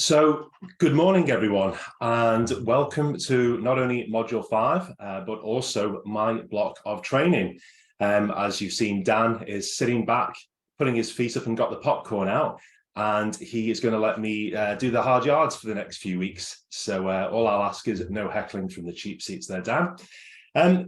So, good morning, everyone, and welcome to not only Module 5, but also my block of training. As you've seen, Dan is sitting back, putting his feet up and got the popcorn out, and he is going to let me do the hard yards for the next few weeks. So all I'll ask is no heckling from the cheap seats there, Dan.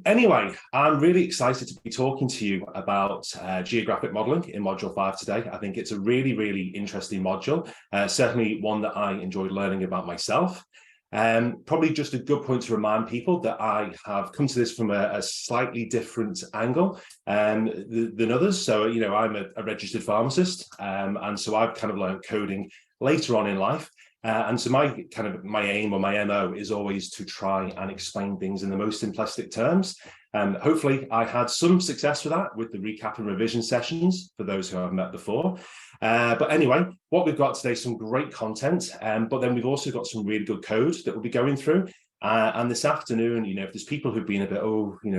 Anyway, I'm really excited to be talking to you about geographic modelling in Module 5 today. I think it's a really interesting module, certainly one that I enjoyed learning about myself. Probably just a good point to remind people that I have come to this from a slightly different angle than others. So, you know, I'm a registered pharmacist, and so I've kind of learned coding later on in life. And so my aim or my MO is always to try and explain things in the most simplistic terms. Hopefully I had some success with that with the recap and revision sessions for those who I've met before. But anyway, what we've got today is some great content, but then we've also got some really good code that we'll be going through. And this afternoon, you know, if there's people who've been a bit,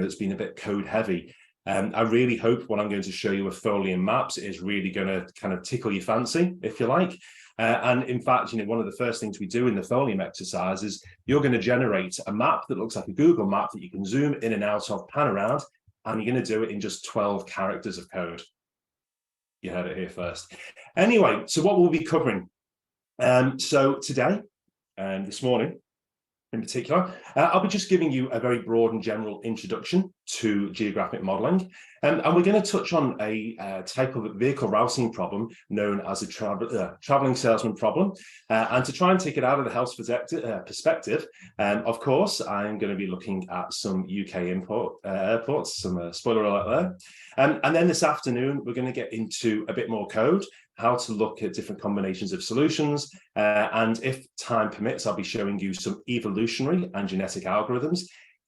it's been a bit code heavy, I really hope what I'm going to show you with Foley and Maps is really going to kind of tickle your fancy, if you like. And in fact, you know, one of the first things we do in the Folium exercise is you're going to generate a map that looks like a Google map that you can zoom in and out of, pan around, and you're going to do it in just 12 characters of code. You heard it here first. Anyway, so what we'll be covering. So today, this morning, in particular, I'll be just giving you a very broad and general introduction to geographic modelling, and we're going to touch on a type of vehicle routing problem known as a travelling salesman problem, and to try and take it out of the health perspective, of course, I'm going to be looking at some UK airports, some spoiler alert there, and then this afternoon we're going to get into a bit more code, how to look at different combinations of solutions, and if time permits, I'll be showing you some evolutionary and genetic algorithms.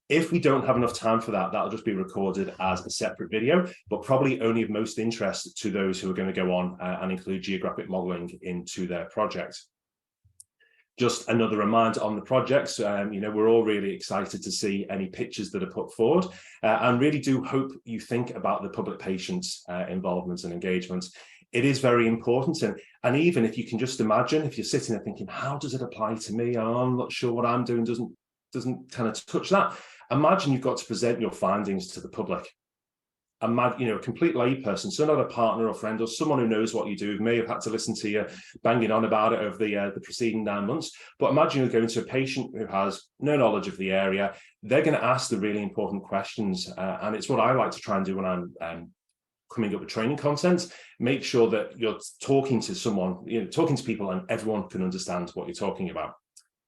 If we don't have enough time for that, that'll just be recorded as a separate video, but probably only of most interest to those who are going to go on and include geographic modelling into their project. Just another reminder on the projects, you know, we're all really excited to see any pictures that are put forward, and really do hope you think about the public patients' involvement and engagement. It is very important, and even if you can just imagine, if you're sitting there thinking, how does it apply to me? Oh, I'm not sure what I'm doing doesn't kind of touch that. Imagine you've got to present your findings to the public. Imagine, you know, a complete layperson, so not a partner or friend or someone who knows what you do, who may have had to listen to you banging on about it over the preceding 9 months. But imagine you're going to a patient who has no knowledge of the area. They're going to ask the really important questions, and it's what I like to try and do when I'm coming up with training content. Make sure that you're talking to someone, you know, talking to people, and everyone can understand what you're talking about.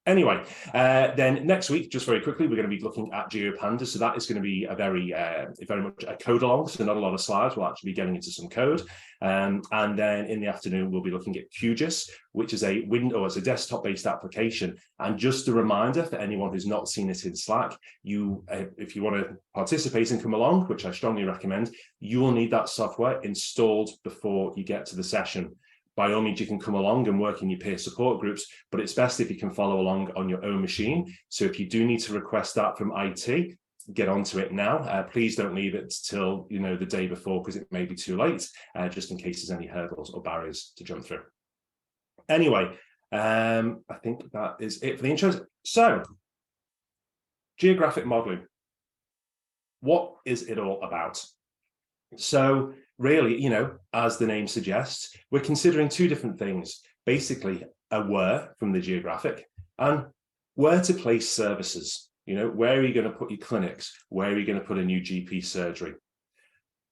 Anyway, then next week, just very quickly, we're going to be looking at GeoPandas. So that is going to be a very much a code along, so not a lot of slides. We'll actually be getting into some code. And then in the afternoon, we'll be looking at QGIS, which is a desktop-based application. And just a reminder for anyone who's not seen it in Slack, if you want to participate and come along, which I strongly recommend, you will need that software installed before you get to the session. By all means, you can come along and work in your peer support groups, but it's best if you can follow along on your own machine. So if you do need to request that from IT, get onto it now. Please don't leave it till, you know, the day before, because it may be too late, just in case there's any hurdles or barriers to jump through. Anyway, I think that is it for the intros. So, geographic modelling. What is it all about? So, really, you know, as the name suggests, we're considering two different things. Basically, a where from the geographic, and where to place services. You know, where are you going to put your clinics? Where are you going to put a new GP surgery?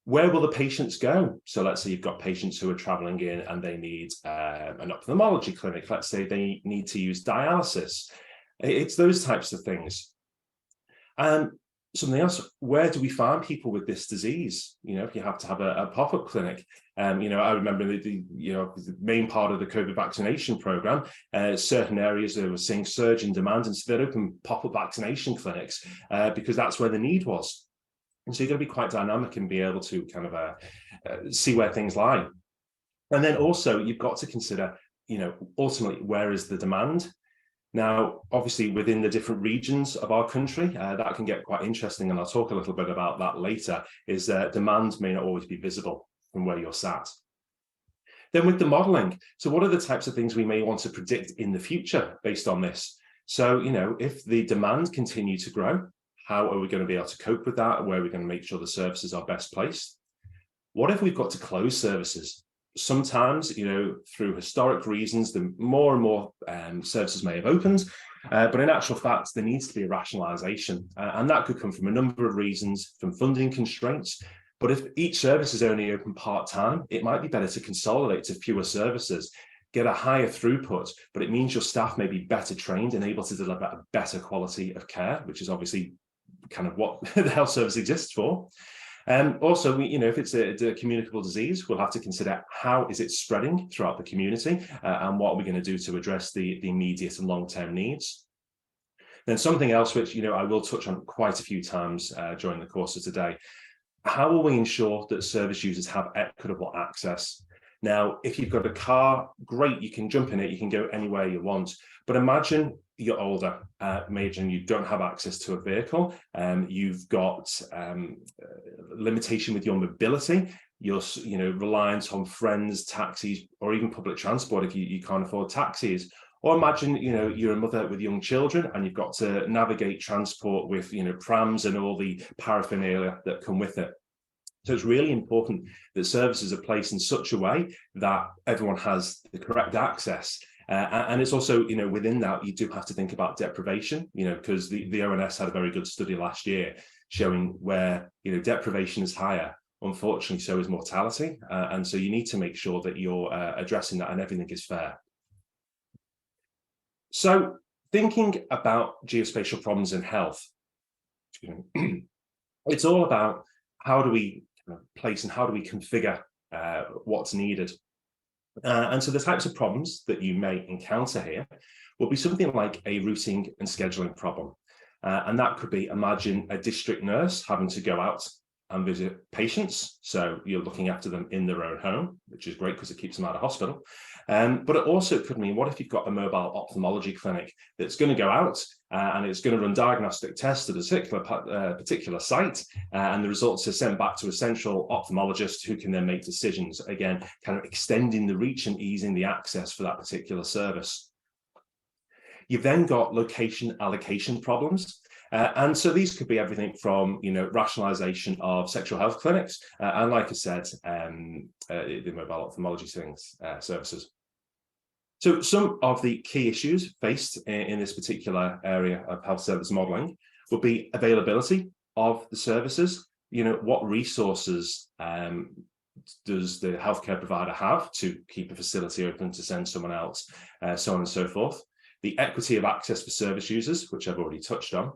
Where will the patients go? So let's say you've got patients who are traveling in and they need an ophthalmology clinic. Let's say they need to use dialysis. It's those types of things. Something else, where do we find people with this disease? You know, if you have to have a pop-up clinic, you know, I remember the main part of the COVID vaccination program, certain areas they were seeing surge in demand, and so they'd open pop-up vaccination clinics because that's where the need was. And so you've got to be quite dynamic and be able to kind of see where things lie. And then also you've got to consider, you know, ultimately, where is the demand? Now, obviously, within the different regions of our country, that can get quite interesting, and I'll talk a little bit about that later, is demand may not always be visible from where you're sat. Then with the modeling, so what are the types of things we may want to predict in the future based on this? So, if the demand continue to grow, how are we going to be able to cope with that? Where are we going to make sure the services are best placed? What if we've got to close services? Sometimes, through historic reasons, the more and more services may have opened, but in actual fact, there needs to be a rationalization. And that could come from a number of reasons, from funding constraints. But if each service is only open part-time, it might be better to consolidate to fewer services, get a higher throughput, but it means your staff may be better trained and able to deliver a better quality of care, which is obviously kind of what the health service exists for. Also, if it's a communicable disease, we'll have to consider how is it spreading throughout the community, and what are we going to do to address the immediate and long-term needs. Then something else which I will touch on quite a few times during the course of today: how will we ensure that service users have equitable access? Now, if you've got a car, great, you can jump in it, you can go anywhere you want. But imagine you're older, imagine you don't have access to a vehicle, you've got limitation with your mobility, you're reliant on friends, taxis, or even public transport if you can't afford taxis. Or imagine, you're a mother with young children and you've got to navigate transport with, prams and all the paraphernalia that come with it. So it's really important that services are placed in such a way that everyone has the correct access. And it's also, within that, you do have to think about deprivation, because the ONS had a very good study last year showing where, deprivation is higher. Unfortunately, so is mortality. And so you need to make sure that you're addressing that and everything is fair. So thinking about geospatial problems in health, it's all about how do we place and how do we configure what's needed. And so the types of problems that you may encounter here will be something like a routing and scheduling problem. And that could be, imagine a district nurse having to go out and visit patients. So you're looking after them in their own home, which is great because it keeps them out of hospital. But it also could mean, what if you've got a mobile ophthalmology clinic that's going to go out and it's going to run diagnostic tests at a particular site, and the results are sent back to a central ophthalmologist who can then make decisions, again, kind of extending the reach and easing the access for that particular service. You've then got location allocation problems. And so these could be everything from, rationalization of sexual health clinics, and like I said, the mobile ophthalmology services. So some of the key issues faced in this particular area of health service modeling would be availability of the services. What resources does the healthcare provider have to keep a facility open to send someone else, so on and so forth. The equity of access for service users, which I've already touched on.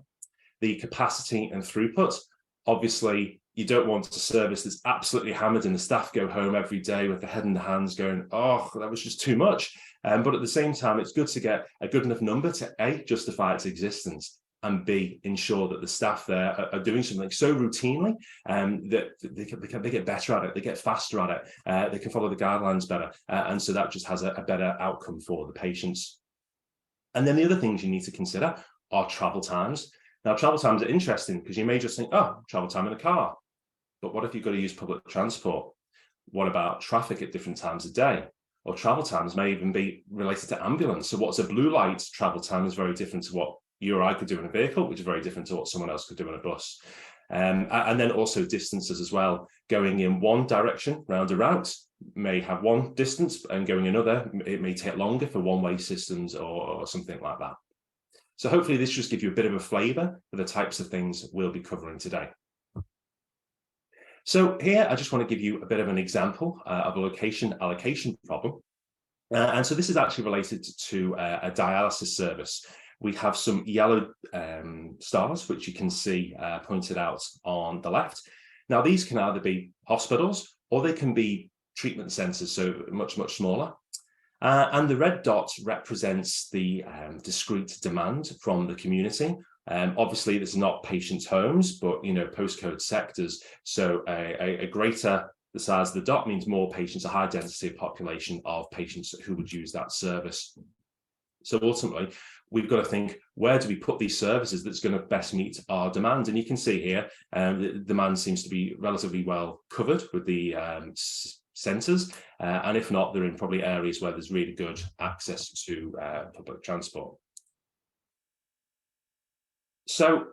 The capacity and throughput. Obviously, you don't want a service that's absolutely hammered and the staff go home every day with their head in the hands going, oh, that was just too much. But at the same time, it's good to get a good enough number to A, justify its existence, and B, ensure that the staff there are doing something so routinely that they get better at it, they get faster at it, they can follow the guidelines better. And so that just has a better outcome for the patients. And then the other things you need to consider are travel times. Now, travel times are interesting because you may just think, oh, travel time in a car. But what if you've got to use public transport? What about traffic at different times of day? Or travel times may even be related to ambulance. So what's a blue light travel time is very different to what you or I could do in a vehicle, which is very different to what someone else could do in a bus. And then also distances as well. Going in one direction round a route may have one distance, and going another, it may take longer for one-way systems or something like that. So hopefully this just gives you a bit of a flavour for the types of things we'll be covering today. So here, I just want to give you a bit of an example of a location allocation problem. And so this is actually related to a dialysis service. We have some yellow stars, which you can see pointed out on the left. Now, these can either be hospitals or they can be treatment centres, so much, much smaller. And the red dot represents the discrete demand from the community. Obviously, this is not patients' homes, but postcode sectors. So a greater the size of the dot means more patients, a high density of population of patients who would use that service. So ultimately, we've got to think, where do we put these services that's going to best meet our demand? And you can see here, the demand seems to be relatively well covered with the centres, and if not, they're in probably areas where there's really good access to public transport. So,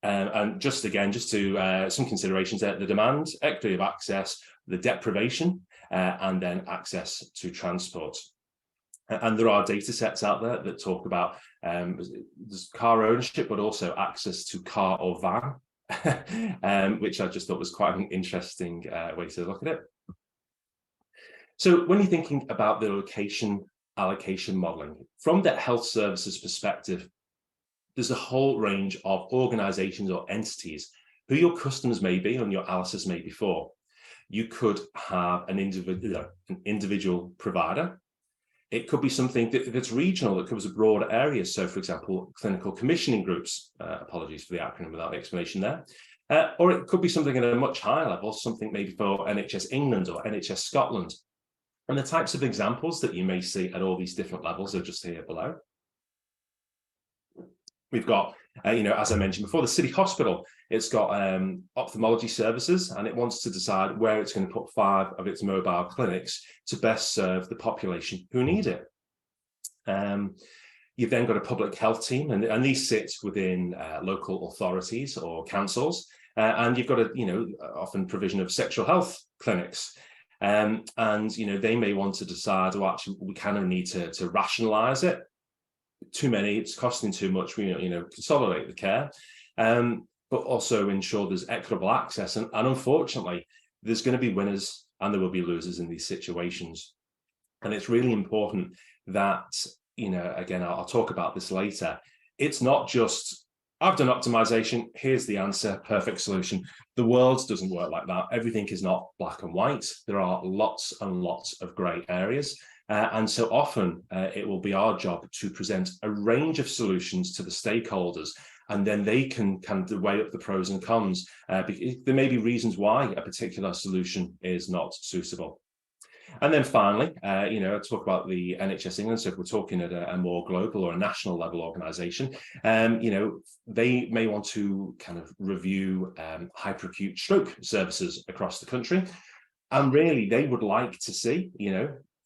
and just to some considerations there: the demand, equity of access, the deprivation, and then access to transport. And there are data sets out there that talk about there's car ownership, but also access to car or van, which I just thought was quite an interesting way to look at it. So when you're thinking about the location allocation modelling, from the health services perspective, there's a whole range of organisations or entities who your customers may be and your analysis may be for. You could have an individual provider. It could be something that's regional, that covers a broader area. So, for example, clinical commissioning groups, apologies for the acronym without the explanation there. Or it could be something at a much higher level, something maybe for NHS England or NHS Scotland. And the types of examples that you may see at all these different levels are just here below. We've got, as I mentioned before, the City Hospital. It's got ophthalmology services, and it wants to decide where it's going to put 5 of its mobile clinics to best serve the population who need it. You've then got a public health team, and these sit within local authorities or councils, and you've got often provision of sexual health clinics. And they may want to decide, well, actually, we kind of need to rationalise it. Too many, it's costing too much. We consolidate the care, but also ensure there's equitable access. And unfortunately, there's going to be winners and there will be losers in these situations. And it's really important that, again, I'll talk about this later. It's not just, I've done optimization, here's the answer, perfect solution. The world doesn't work like that. Everything is not black and white. There are lots and lots of grey areas. And so often it will be our job to present a range of solutions to the stakeholders, and then they can kind of weigh up the pros and cons. Because there may be reasons why a particular solution is not suitable. And then finally, I talk about the NHS England. So if we're talking at a more global or a national level organisation, they may want to kind of review hyperacute stroke services across the country. And really, they would like to see,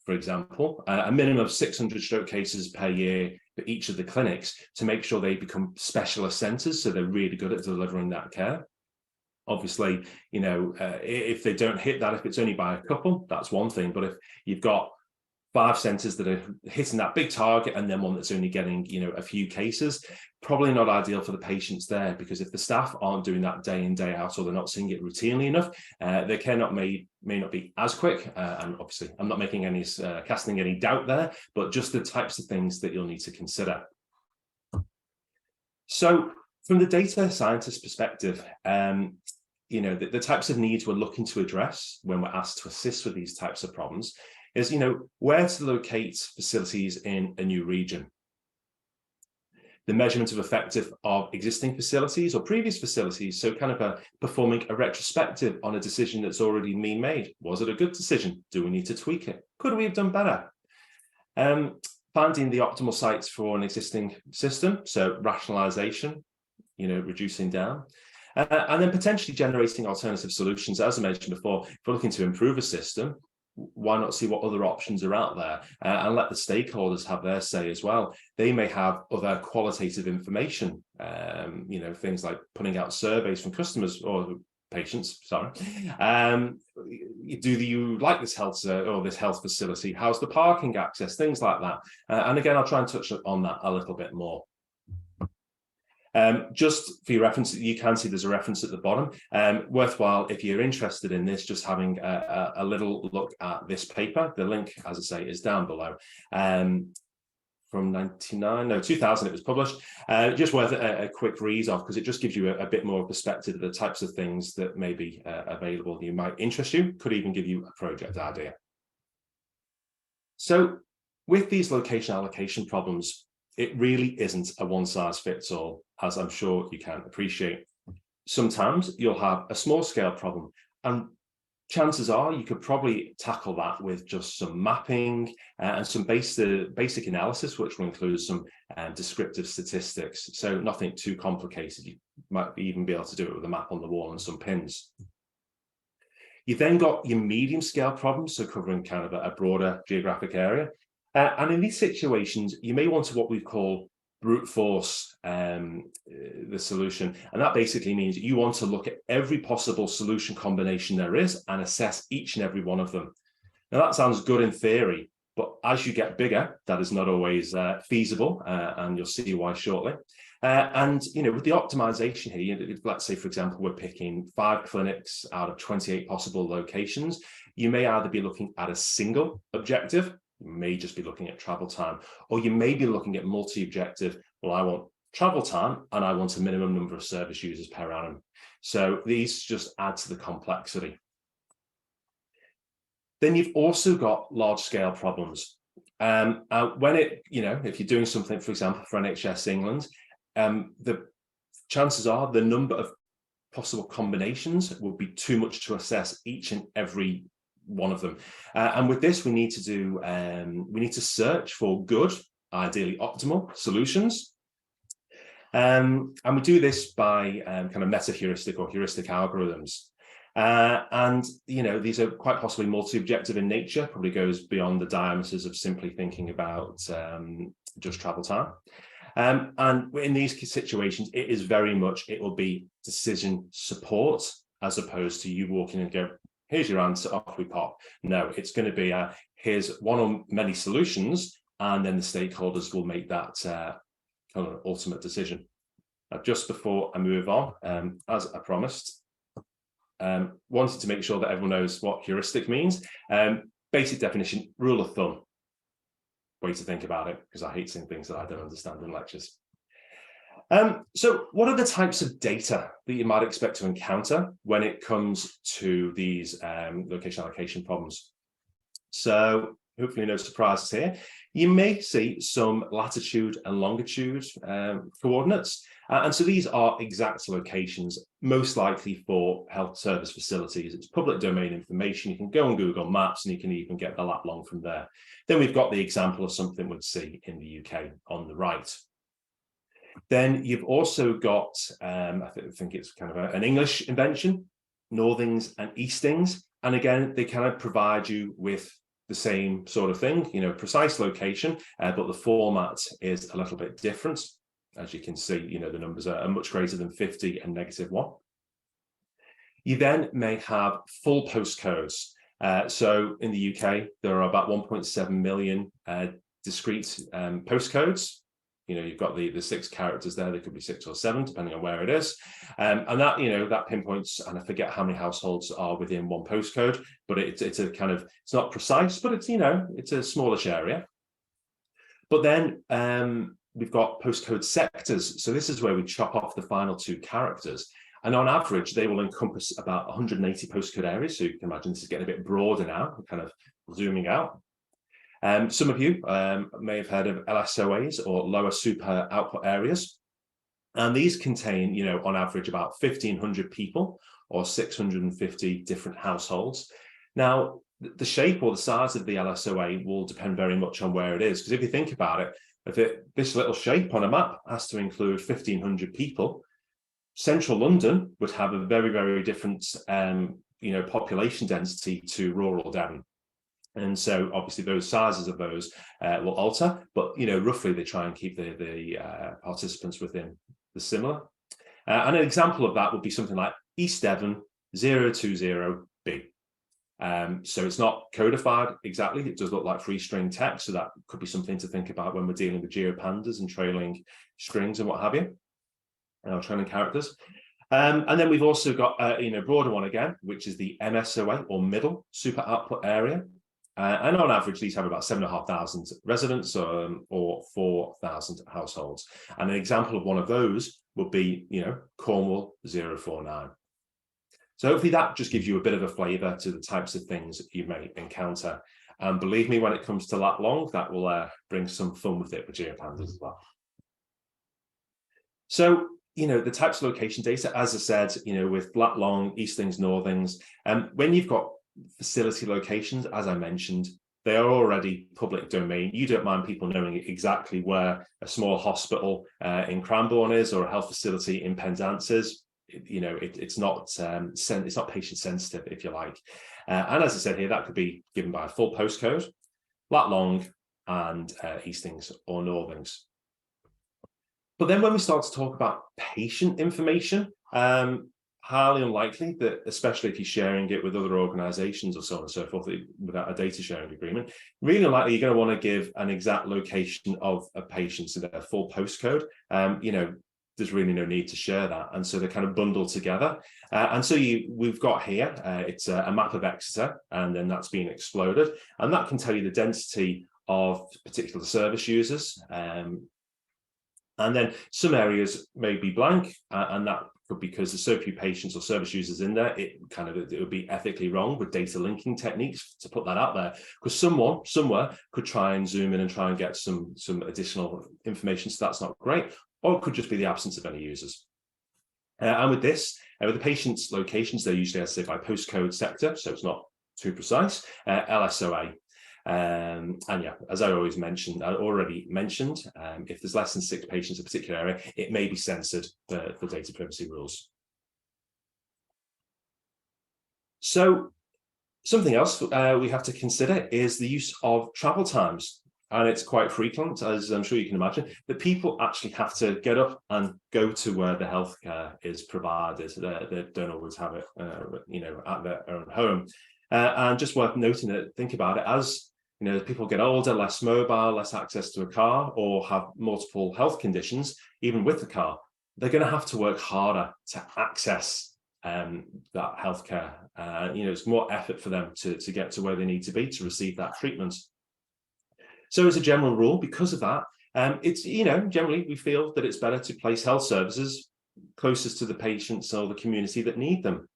for example, a minimum of 600 stroke cases per year for each of the clinics to make sure they become specialist centres, so they're really good at delivering that care. Obviously, if they don't hit that, if it's only by a couple, that's one thing. But if you've got 5 centres that are hitting that big target and then one that's only getting, a few cases, probably not ideal for the patients there, because if the staff aren't doing that day in, day out, or they're not seeing it routinely enough, their care may not be as quick. And obviously, I'm not making any casting any doubt there, but just the types of things that you'll need to consider. So from the data scientist perspective, the types of needs we're looking to address when we're asked to assist with these types of problems is, where to locate facilities in a new region. The measurement of effective of existing facilities or previous facilities, so kind of performing a retrospective on a decision that's already been made. Was it a good decision? Do we need to tweak it? Could we have done better? Finding the optimal sites for an existing system, so rationalization, reducing down. And then potentially generating alternative solutions. As I mentioned before, if we're looking to improve a system, why not see what other options are out there and let the stakeholders have their say as well. They may have other qualitative information, things like putting out surveys from customers or patients, sorry. Do you like this health or this health facility? How's the parking access? Things like that. And again, I'll try and touch on that a little bit more. Just for your reference, you can see there's a reference at the bottom. Worthwhile, if you're interested in this, just having a little look at this paper. The link, as I say, is down below. From 2000 it was published. Just worth a quick read of, because it just gives you a bit more perspective of the types of things that may be available that might interest you, could even give you a project idea. So with these location allocation problems, it really isn't a one-size-fits-all, as I'm sure you can appreciate. Sometimes you'll have a small-scale problem, and chances are you could probably tackle that with just some mapping and some basic analysis, which will include some descriptive statistics. So nothing too complicated. You might even be able to do it with a map on the wall and some pins. You've then got your medium scale problems, so covering kind of a broader geographic area. And in these situations, you may want to what we call brute force the solution. And that basically means you want to look at every possible solution combination there is and assess each and every one of them. Now, that sounds good in theory, but as you get bigger, that is not always feasible, and you'll see why shortly. And with the optimization here, let's say, for example, we're picking 5 clinics out of 28 possible locations. You may either be looking at a single objective, you may just be looking at travel time, or you may be looking at multi-objective. Well, I want travel time and I want a minimum number of service users per annum. So these just add to the complexity. Then you've also got large-scale problems. When if you're doing something, for example, for NHS England, the chances are the number of possible combinations will be too much to assess each and every one of them. And with this, we need to search for good, ideally optimal solutions. And we do this by kind of meta-heuristic or heuristic algorithms. And these are quite possibly multi-objective in nature, probably goes beyond the diameters of simply thinking about just travel time. And in these situations, it will be decision support, as opposed to you walking and go, here's your answer, off we pop. No, it's going to be here's one or many solutions, and then the stakeholders will make that kind of ultimate decision. Now, just before I move on, as I promised, wanted to make sure that everyone knows what heuristic means. Basic definition, rule of thumb. Way to think about it, because I hate saying things that I don't understand in lectures. So what are the types of data that you might expect to encounter when it comes to these location allocation problems? So hopefully no surprises here. You may see some latitude and longitude coordinates. And so these are exact locations, most likely for health service facilities. It's public domain information. You can go on Google Maps and you can even get the lat long from there. Then we've got the example of something we'd see in the UK on the right. Then you've also got, I think it's kind of an English invention, northings and eastings. And again, they kind of provide you with the same sort of thing, precise location, but the format is a little bit different. As you can see, the numbers are much greater than 50 and -1. You then may have full postcodes. So in the UK, there are about 1.7 million discrete postcodes. You've got the 6 characters there. There could be 6 or 7, depending on where it is. And that, that pinpoints, and I forget how many households are within one postcode, but it's a kind of, it's not precise, but it's, it's a smallish area. But then we've got postcode sectors. So this is where we chop off the final 2 characters. And on average, they will encompass about 180 postcode areas. So you can imagine this is getting a bit broader now, kind of zooming out. Some of you may have heard of LSOAs, or lower super output areas. And these contain, on average, about 1,500 people or 650 different households. Now, the shape or the size of the LSOA will depend very much on where it is. Because if you think about it, this little shape on a map has to include 1,500 people, central London would have a very, very different, population density to rural Devon. And so obviously those sizes of those will alter, but, roughly they try and keep the participants within the similar. And an example of that would be something like East Devon 020B. So it's not codified exactly. It does look like free string text. So that could be something to think about when we're dealing with geopandas and trailing strings and what have you, trailing characters. And then we've also got a broader one again, which is the MSOA, or middle super output area. And on average, these have about 7,500 residents or 4,000 households. And an example of one of those would be, Cornwall 049. So hopefully that just gives you a bit of a flavour to the types of things that you may encounter. And believe me, when it comes to lat long, that will bring some fun with it with geopandas as well. So, the types of location data, as I said, with lat long, eastings, northings, when you've got facility locations, as I mentioned, they are already public domain. You don't mind people knowing exactly where a small hospital in Cranbourne is, or a health facility in Penzance is. it's not patient sensitive, if you like. And as I said here, that could be given by a full postcode, lat long, and eastings or northings. But then when we start to talk about patient information, highly unlikely that, especially if you're sharing it with other organizations or so on and so forth, without a data sharing agreement, really unlikely you're going to want to give an exact location of a patient, so their full postcode. There's really no need to share that. And so they're kind of bundled together. And so we've got here, it's a map of Exeter, and then that's been exploded. And that can tell you the density of particular service users. And then some areas may be blank, and that could be because there's so few patients or service users in there. It would be ethically wrong with data linking techniques to put that out there, because someone somewhere could try and zoom in and try and get some additional information. So that's not great. Or it could just be the absence of any users. And with this, with the patient's locations, they're usually, as I say, by postcode sector, so it's not too precise. LSOA. And yeah, as I already mentioned, if there's less than 6 patients in a particular area, it may be censored for data privacy rules. So something else we have to consider is the use of travel times. And it's quite frequent, as I'm sure you can imagine, that people actually have to get up and go to where the healthcare is provided. They don't always have it, at their own home. And just worth noting that, think about it, as people get older, less mobile, less access to a car, or have multiple health conditions, even with the car, they're going to have to work harder to access that healthcare. It's more effort for them to get to where they need to be to receive that treatment. So as a general rule, because of that, it's, generally we feel that it's better to place health services closest to the patients or the community that need them.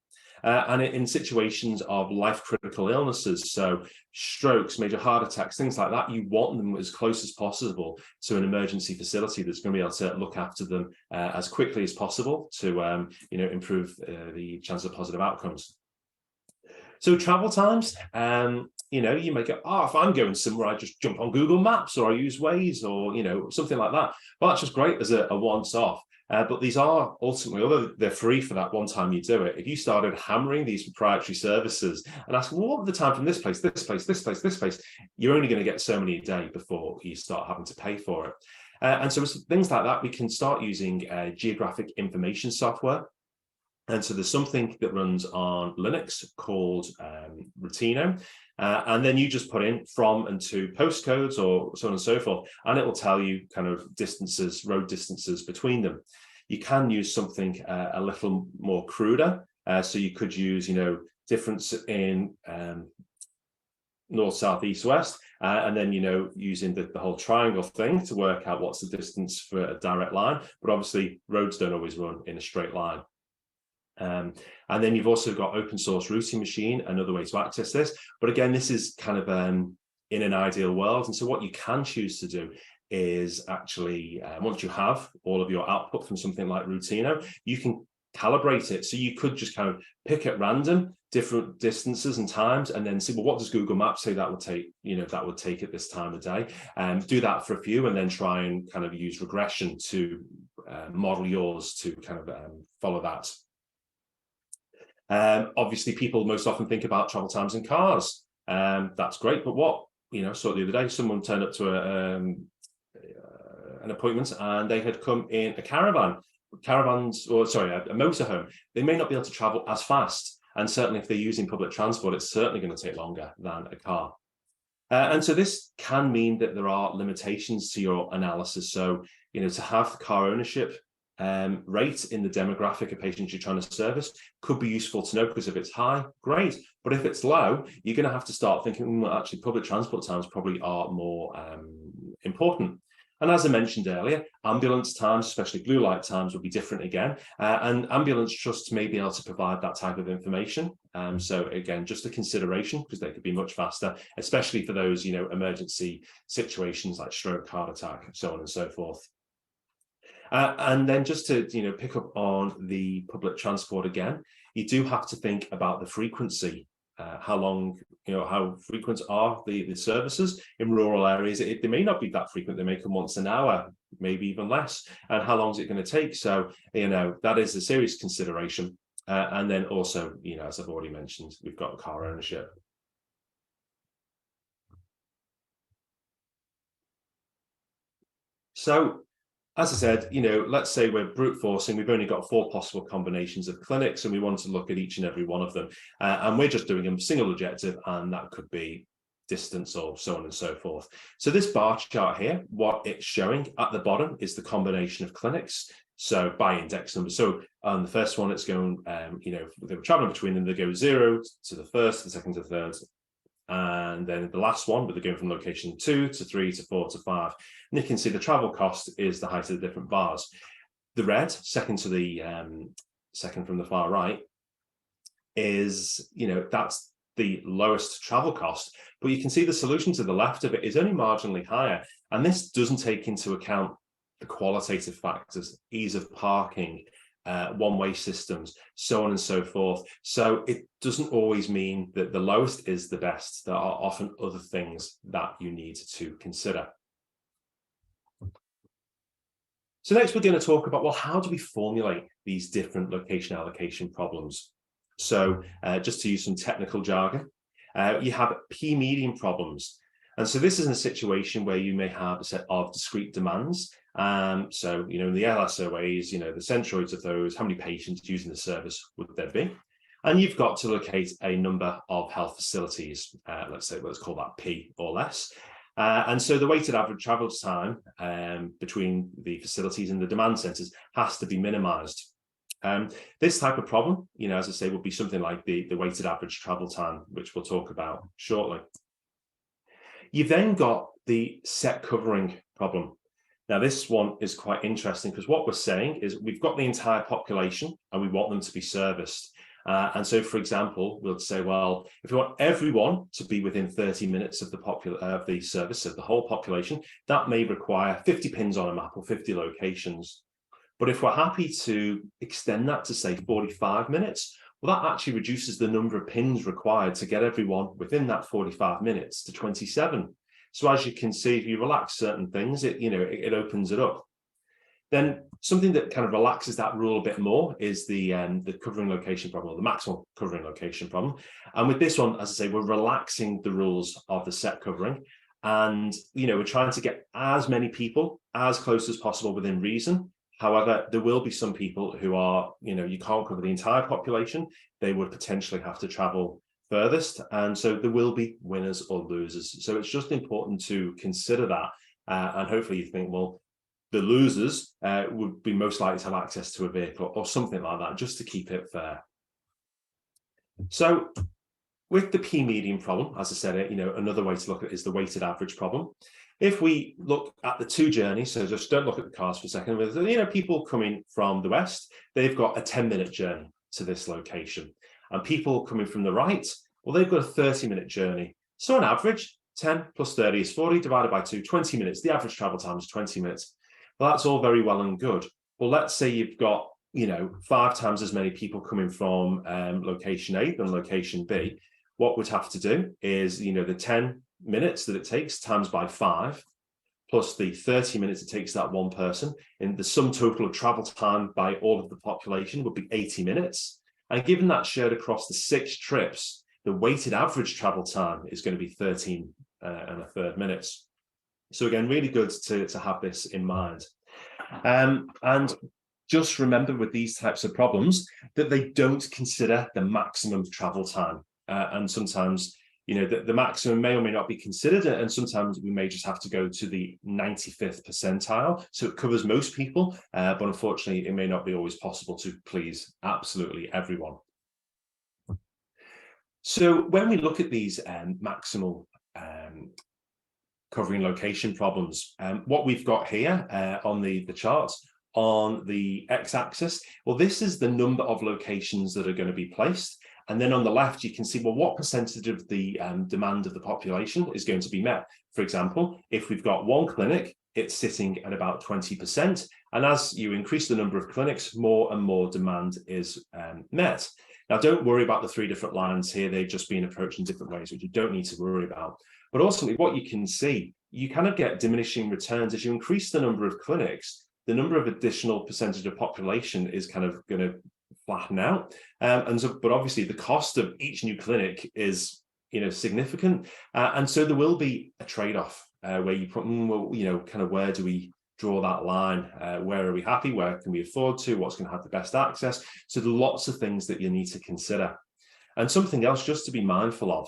And in situations of life-critical illnesses, so strokes, major heart attacks, things like that, you want them as close as possible to an emergency facility that's going to be able to look after them as quickly as possible to, improve the chance of positive outcomes. So travel times, you may go, if I'm going somewhere, I just jump on Google Maps or I use Waze or, something like that. Well, that's just great as a once-off. But these are ultimately, although they're free for that one time you do it, if you started hammering these proprietary services and asking, well, what would the time from this place, this place, this place, this place, you're only going to get so many a day before you start having to pay for it. And so with things like that, we can start using geographic information software. And so there's something that runs on Linux called Routino. And then you just put in from and to postcodes or so on and so forth, and it will tell you kind of distances, road distances between them. You can use something a little more cruder. So you could use, difference in north, south, east, west, and then, using the whole triangle thing to work out what's the distance for a direct line. But obviously roads don't always run in a straight line. And then you've also got open source routing machine, another way to access this. But again, this is kind of in an ideal world. And so what you can choose to do is actually, once you have all of your output from something like Routino, you can calibrate it. So you could just kind of pick at random different distances and times, and then see, well, what does Google Maps say that would take, that would take at this time of day? Do that for a few, and then try and kind of use regression to model yours to kind of follow that. Obviously, people most often think about travel times in cars. That's great, but what, saw the other day, someone turned up to an appointment and they had come in a caravan. A motorhome. They may not be able to travel as fast, and certainly if they're using public transport, it's certainly going to take longer than a car. And so this can mean that there are limitations to your analysis. So, to have car ownership rate in the demographic of patients you're trying to service could be useful to know, because if it's high, great. But if it's low, you're going to have to start thinking, well, actually, public transport times probably are more important. And as I mentioned earlier, ambulance times, especially blue light times, will be different again. And ambulance trusts may be able to provide that type of information. So again, just a consideration, because they could be much faster, especially for those, emergency situations like stroke, heart attack, so on and so forth. And then just to pick up on the public transport again, you do have to think about the frequency. How long, how frequent are the services in rural areas? They may not be that frequent. They may come once an hour, maybe even less. And how long is it going to take? So, that is a serious consideration. And then also, as I've already mentioned, we've got car ownership. So, as I said, let's say we're brute forcing, we've only got 4 possible combinations of clinics, and we want to look at each and every one of them. And we're just doing a single objective, and that could be distance or so on and so forth. So this bar chart here, what it's showing at the bottom is the combination of clinics. So by index number. So on the first one, it's going, they were traveling between them, they go 0 to the first, the second to the third. And then the last one, but they're going from location 2 to 3 to 4 to 5. And you can see the travel cost is the height of the different bars. The red, second from the far right, is, that's the lowest travel cost. But you can see the solution to the left of it is only marginally higher. And this doesn't take into account the qualitative factors, ease of parking, one-way systems, so on and so forth. So it doesn't always mean that the lowest is the best. There are often other things that you need to consider. So next we're going to talk about, well, how do we formulate these different location allocation problems? So just to use some technical jargon, you have p-median problems. And so this is in a situation where you may have a set of discrete demands. So, in the LSOAs, the centroids of those, how many patients using the service would there be? And you've got to locate a number of health facilities, let's call that P or less. And so the weighted average travel time between the facilities and the demand centres has to be minimised. This type of problem, as I say, would be something like the weighted average travel time, which we'll talk about shortly. You've then got the set covering problem. Now, this one is quite interesting because what we're saying is we've got the entire population and we want them to be serviced. And so, for example, we'll say, well, if we want everyone to be within 30 minutes of the service of the whole population, that may require 50 pins on a map or 50 locations. But if we're happy to extend that to, say, 45 minutes, well, that actually reduces the number of pins required to get everyone within that 45 minutes to 27. So as you can see, if you relax certain things, it opens it up. Then something that kind of relaxes that rule a bit more is the covering location problem, or the maximum covering location problem. And with this one, as I say, we're relaxing the rules of the set covering. And, we're trying to get as many people as close as possible within reason. However, there will be some people who are, you can't cover the entire population. They would potentially have to travel furthest. And so there will be winners or losers. So it's just important to consider that. And hopefully you think, well, the losers would be most likely to have access to a vehicle or something like that, just to keep it fair. So with the p-median problem, as I said, another way to look at it is the weighted average problem. If we look at the 2 journeys, so just don't look at the cars for a second, with people coming from the west, they've got a 10-minute journey to this location. And people coming from the right, well, they've got a 30-minute journey. So on average, 10 plus 30 is 40, divided by 2, 20 minutes. The average travel time is 20 minutes. Well, that's all very well and good. Well, let's say you've got, 5 times as many people coming from location A than location B. What we'd have to do is, the 10 minutes that it takes times by 5, plus the 30 minutes it takes that one person, and the sum total of travel time by all of the population would be 80 minutes. And given that shared across the 6 trips, the weighted average travel time is going to be 13 and a third minutes. So again, really good to have this in mind. And just remember with these types of problems that they don't consider the maximum travel time. And sometimes, the maximum may or may not be considered, and sometimes we may just have to go to the 95th percentile. So it covers most people, but unfortunately, it may not be always possible to please absolutely everyone. So when we look at these maximal covering location problems, what we've got here on the charts on the x-axis, well, this is the number of locations that are going to be placed. And then on the left, you can see, well, what percentage of the demand of the population is going to be met? For example, if we've got one clinic, it's sitting at about 20%. And as you increase the number of clinics, more and more demand is met. Now, don't worry about the 3 different lines here. They've just been approached in different ways, which you don't need to worry about. But ultimately, what you can see you kind of get diminishing returns as you increase the number of clinics. The number of additional percentage of population is kind of going to flatten out, but obviously the cost of each new clinic is significant, and so there will be a trade-off where you put, well, kind of where do we draw that line? Where are we happy? Where can we afford to? What's going to have the best access? So there are lots of things that you need to consider. And something else just to be mindful of.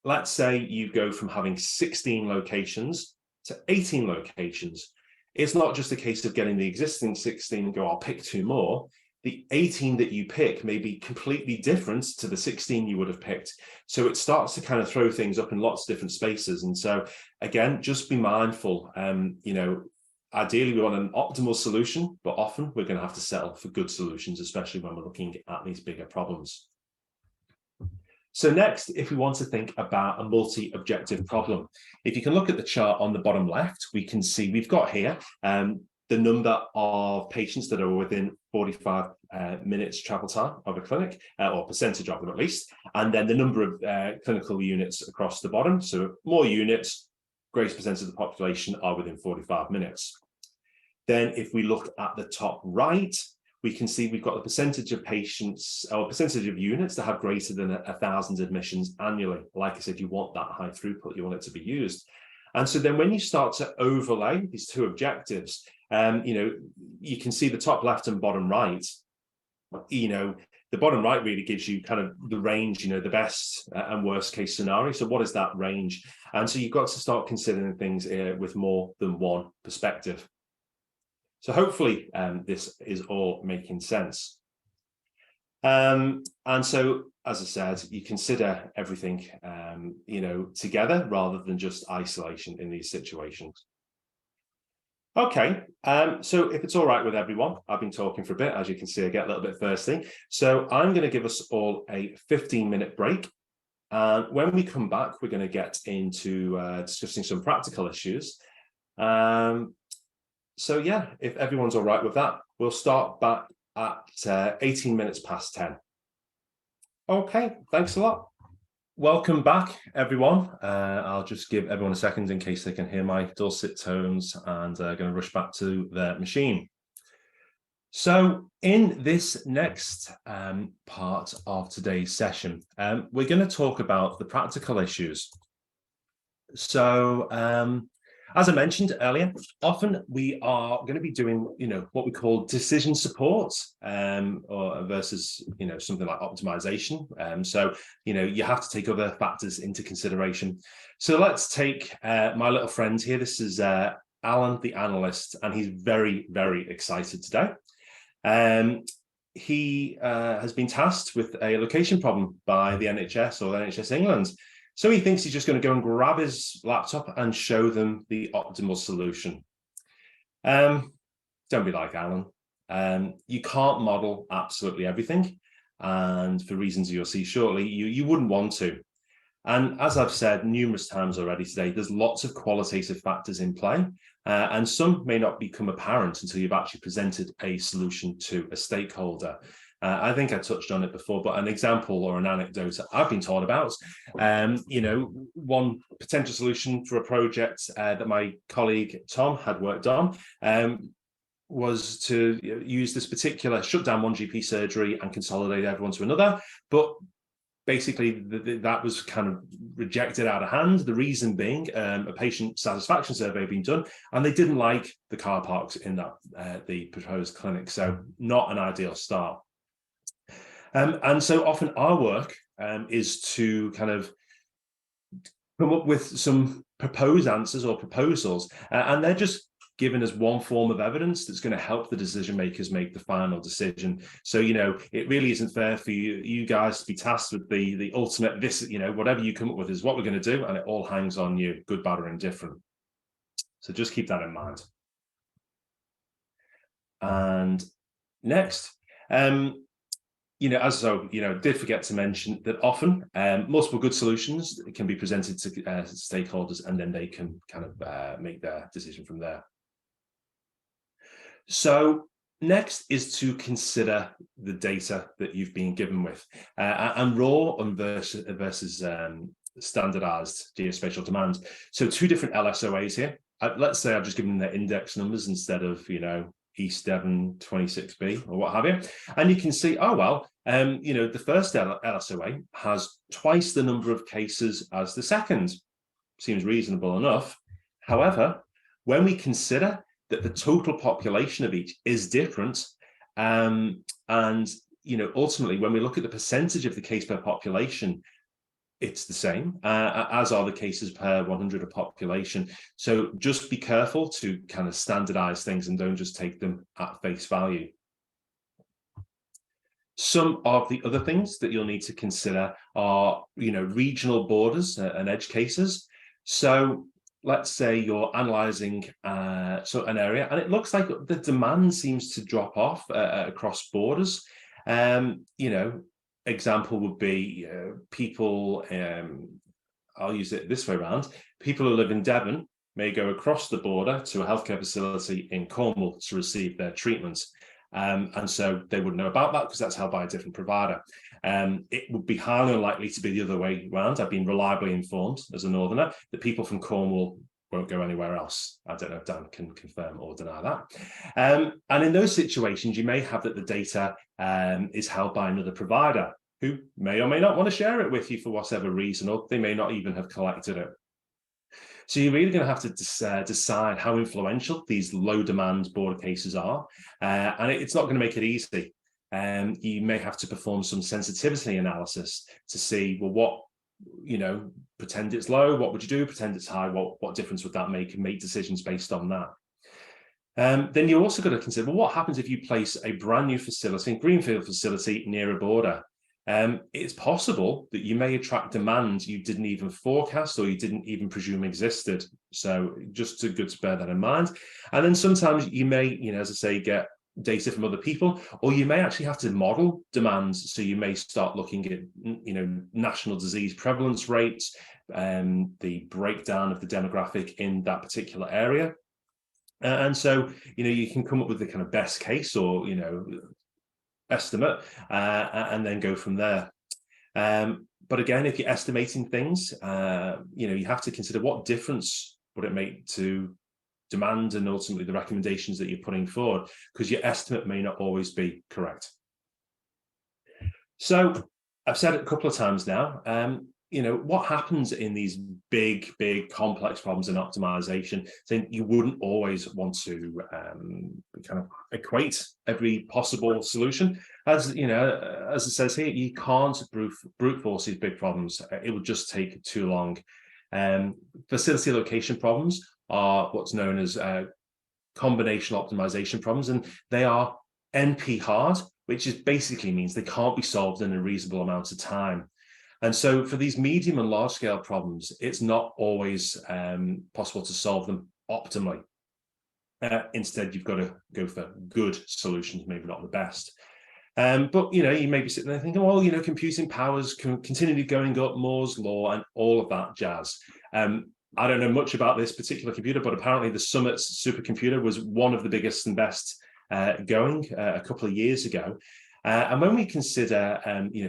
Let's say you go from having 16 locations to 18 locations. It's not just a case of getting the existing 16 and go, I'll pick 2 more. The 18 that you pick may be completely different to the 16 you would have picked. So it starts to kind of throw things up in lots of different spaces. And so again, just be mindful. Ideally we want an optimal solution, but often we're going to have to settle for good solutions, especially when we're looking at these bigger problems. So next, if we want to think about a multi-objective problem, if you can look at the chart on the bottom left, we can see we've got here the number of patients that are within 45 minutes travel time of a clinic, or percentage of them at least, and then the number of clinical units across the bottom. So more units, greater percentage of the population are within 45 minutes. Then if we look at the top right, we can see we've got the percentage of patients or percentage of units that have greater than 1,000 admissions annually. Like I said, you want that high throughput, you want it to be used. And so then when you start to overlay these 2 objectives, you can see the top left and bottom right. The bottom right really gives you kind of the range, the best and worst case scenario. So what is that range? And so you've got to start considering things with more than one perspective. So hopefully this is all making sense. And so, as I said, you consider everything, together rather than just isolation in these situations. Okay, so if it's all right with everyone, I've been talking for a bit. As you can see, I get a little bit thirsty. So I'm going to give us all a 15-minute break. And when we come back, we're going to get into discussing some practical issues. So yeah, if everyone's all right with that, we'll start back at 18 minutes past 10. Okay, thanks a lot. Welcome back, everyone. I'll just give everyone a second in case they can hear my dulcet tones, and going to rush back to their machine. So in this next part of today's session, we're going to talk about the practical issues. So as I mentioned earlier, often we are going to be doing, what we call decision support, or versus, something like optimization. So, you have to take other factors into consideration. So let's take my little friend here. This is Alan, the analyst, and he's very, very excited today. He has been tasked with a location problem by the NHS or NHS England. So he thinks he's just going to go and grab his laptop and show them the optimal solution. Don't be like Alan. You can't model absolutely everything. And for reasons you'll see shortly, you wouldn't want to. And as I've said numerous times already today, there's lots of qualitative factors in play. And some may not become apparent until you've actually presented a solution to a stakeholder. I think I touched on it before, but an example or an anecdote I've been told about, one potential solution for a project that my colleague Tom had worked on was to use this particular, shut down one GP surgery and consolidate everyone to another. But basically, that was kind of rejected out of hand. The reason being a patient satisfaction survey had been done, and they didn't like the car parks in that the proposed clinic. So not an ideal start. And so often our work is to kind of come up with some proposed answers or proposals, and they're just given as one form of evidence that's going to help the decision makers make the final decision. So, it really isn't fair for you guys to be tasked with the ultimate, whatever you come up with is what we're going to do, and it all hangs on you, good, bad, or indifferent. So just keep that in mind. And next, did forget to mention that often multiple good solutions can be presented to stakeholders, and then they can kind of make their decision from there. So next is to consider the data that you've been given with, and raw versus standardized geospatial demand. So 2 different LSOAs here. Let's say I've just given them their index numbers instead of, East Devon 26B or what have you. And you can see, oh, well, the first LSOA has twice the number of cases as the second. Seems reasonable enough. However, when we consider that the total population of each is different, and ultimately, when we look at the percentage of the case per population, it's the same, as are the cases per 100 of population. So just be careful to kind of standardize things and don't just take them at face value. Some of the other things that you'll need to consider are, regional borders and edge cases. So let's say you're analyzing an area, and it looks like the demand seems to drop off across borders. Example would be people, I'll use it this way around, people who live in Devon may go across the border to a healthcare facility in Cornwall to receive their treatment. And so they wouldn't know about that because that's held by a different provider. It would be highly unlikely to be the other way around. I've been reliably informed as a northerner that people from Cornwall won't go anywhere else. I don't know if Dan can confirm or deny that. And in those situations, you may have that the data is held by another provider who may or may not want to share it with you for whatever reason, or they may not even have collected it. So you're really going to have to decide how influential these low demand border cases are. And it's not going to make it easy. You may have to perform some sensitivity analysis to see, well, what, pretend it's low, what would you do? Pretend it's high, what difference would that make? And make decisions based on that. Then you're also going to consider, well, what happens if you place a brand new facility, greenfield facility, near a border? It's possible that you may attract demand you didn't even forecast or you didn't even presume existed. So just good to bear that in mind. And then sometimes you may, as I say, get data from other people, or you may actually have to model demands. So you may start looking at, national disease prevalence rates, the breakdown of the demographic in that particular area. And so, you can come up with the kind of best case or, estimate and then go from there. But again, if you're estimating things, you have to consider what difference would it make to demand and ultimately the recommendations that you're putting forward, because your estimate may not always be correct. So I've said it a couple of times now, what happens in these big, complex problems in optimization, then you wouldn't always want to kind of equate every possible solution. As as it says here, you can't brute force these big problems. It would just take too long. Facility location problems are what's known as combination optimization problems, and they are NP hard, which basically means they can't be solved in a reasonable amount of time. And so for these medium and large scale problems, it's not always possible to solve them optimally. Instead, you've got to go for good solutions, maybe not the best. But, you may be sitting there thinking, well, computing powers continually going up, Moore's law and all of that jazz. I don't know much about this particular computer, but apparently the Summit supercomputer was one of the biggest and best going a couple of years ago. And when we consider,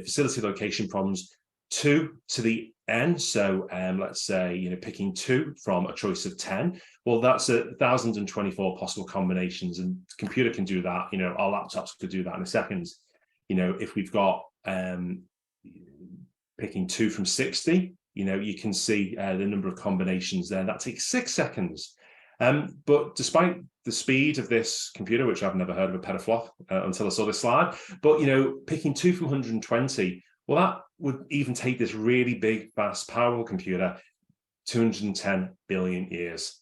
facility location problems, 2 to the n, so let's say picking 2 from a choice of 10, well, that's 1,024 possible combinations, and the computer can do that. Our laptops could do that in a second. If we've got picking 2 from 60, you can see the number of combinations there. That takes 6 seconds. But despite the speed of this computer, which I've never heard of a petaflop until I saw this slide, but picking 2 from 120, well, that would even take this really big, fast, powerful computer 210 billion years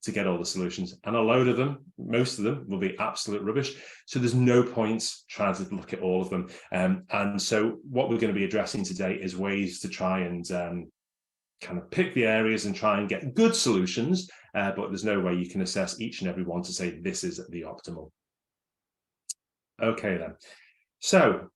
to get all the solutions. And a load of them, most of them, will be absolute rubbish. So there's no point trying to look at all of them. And so what we're going to be addressing today is ways to try and kind of pick the areas and try and get good solutions. But there's no way you can assess each and every one to say this is the optimal. Okay, then. So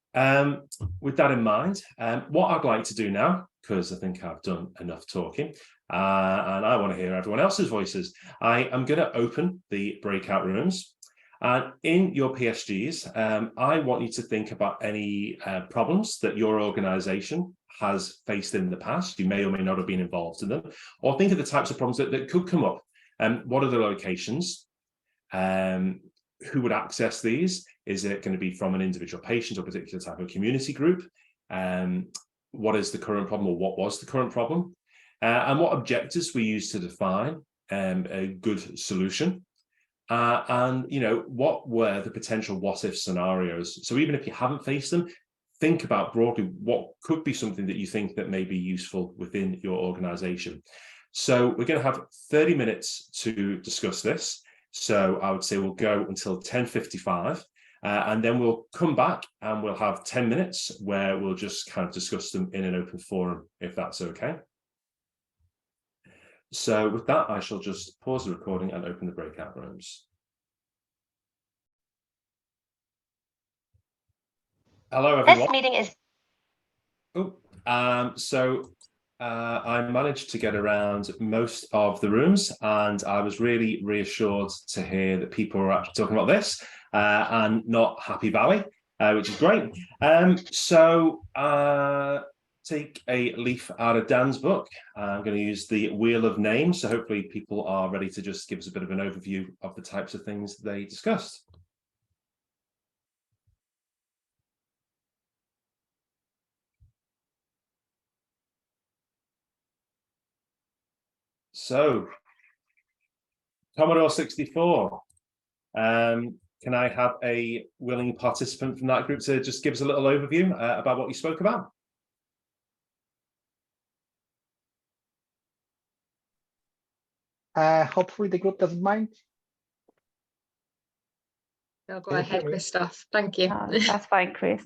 with that in mind, what I'd like to do now, because I think I've done enough talking, and I want to hear everyone else's voices, I am going to open the breakout rooms. And in your PSGs, I want you to think about any problems that your organization has faced in the past. You may or may not have been involved in them, or think of the types of problems that could come up. What are the locations? Who would access these? Is it going to be from an individual patient or a particular type of community group? What is the current problem, or what was the current problem? And what objectives we use to define a good solution? And what were the potential what-if scenarios? So even if you haven't faced them, think about broadly what could be something that you think that may be useful within your organization. So we're going to have 30 minutes to discuss this. So I would say we'll go until 10:55, and then we'll come back and we'll have 10 minutes where we'll just kind of discuss them in an open forum, if that's okay. So with that, I shall just pause the recording and open the breakout rooms. Hello, everyone. This meeting is... I managed to get around most of the rooms, and I was really reassured to hear that people were actually talking about this and not Happy Valley, which is great. Take a leaf out of Dan's book. I'm going to use the wheel of names, so hopefully people are ready to just give us a bit of an overview of the types of things they discussed. So, Commodore 64, can I have a willing participant from that group to just give us a little overview about what you spoke about? Hopefully the group doesn't mind. No, go ahead, Christoph. Thank you. That's fine, Chris.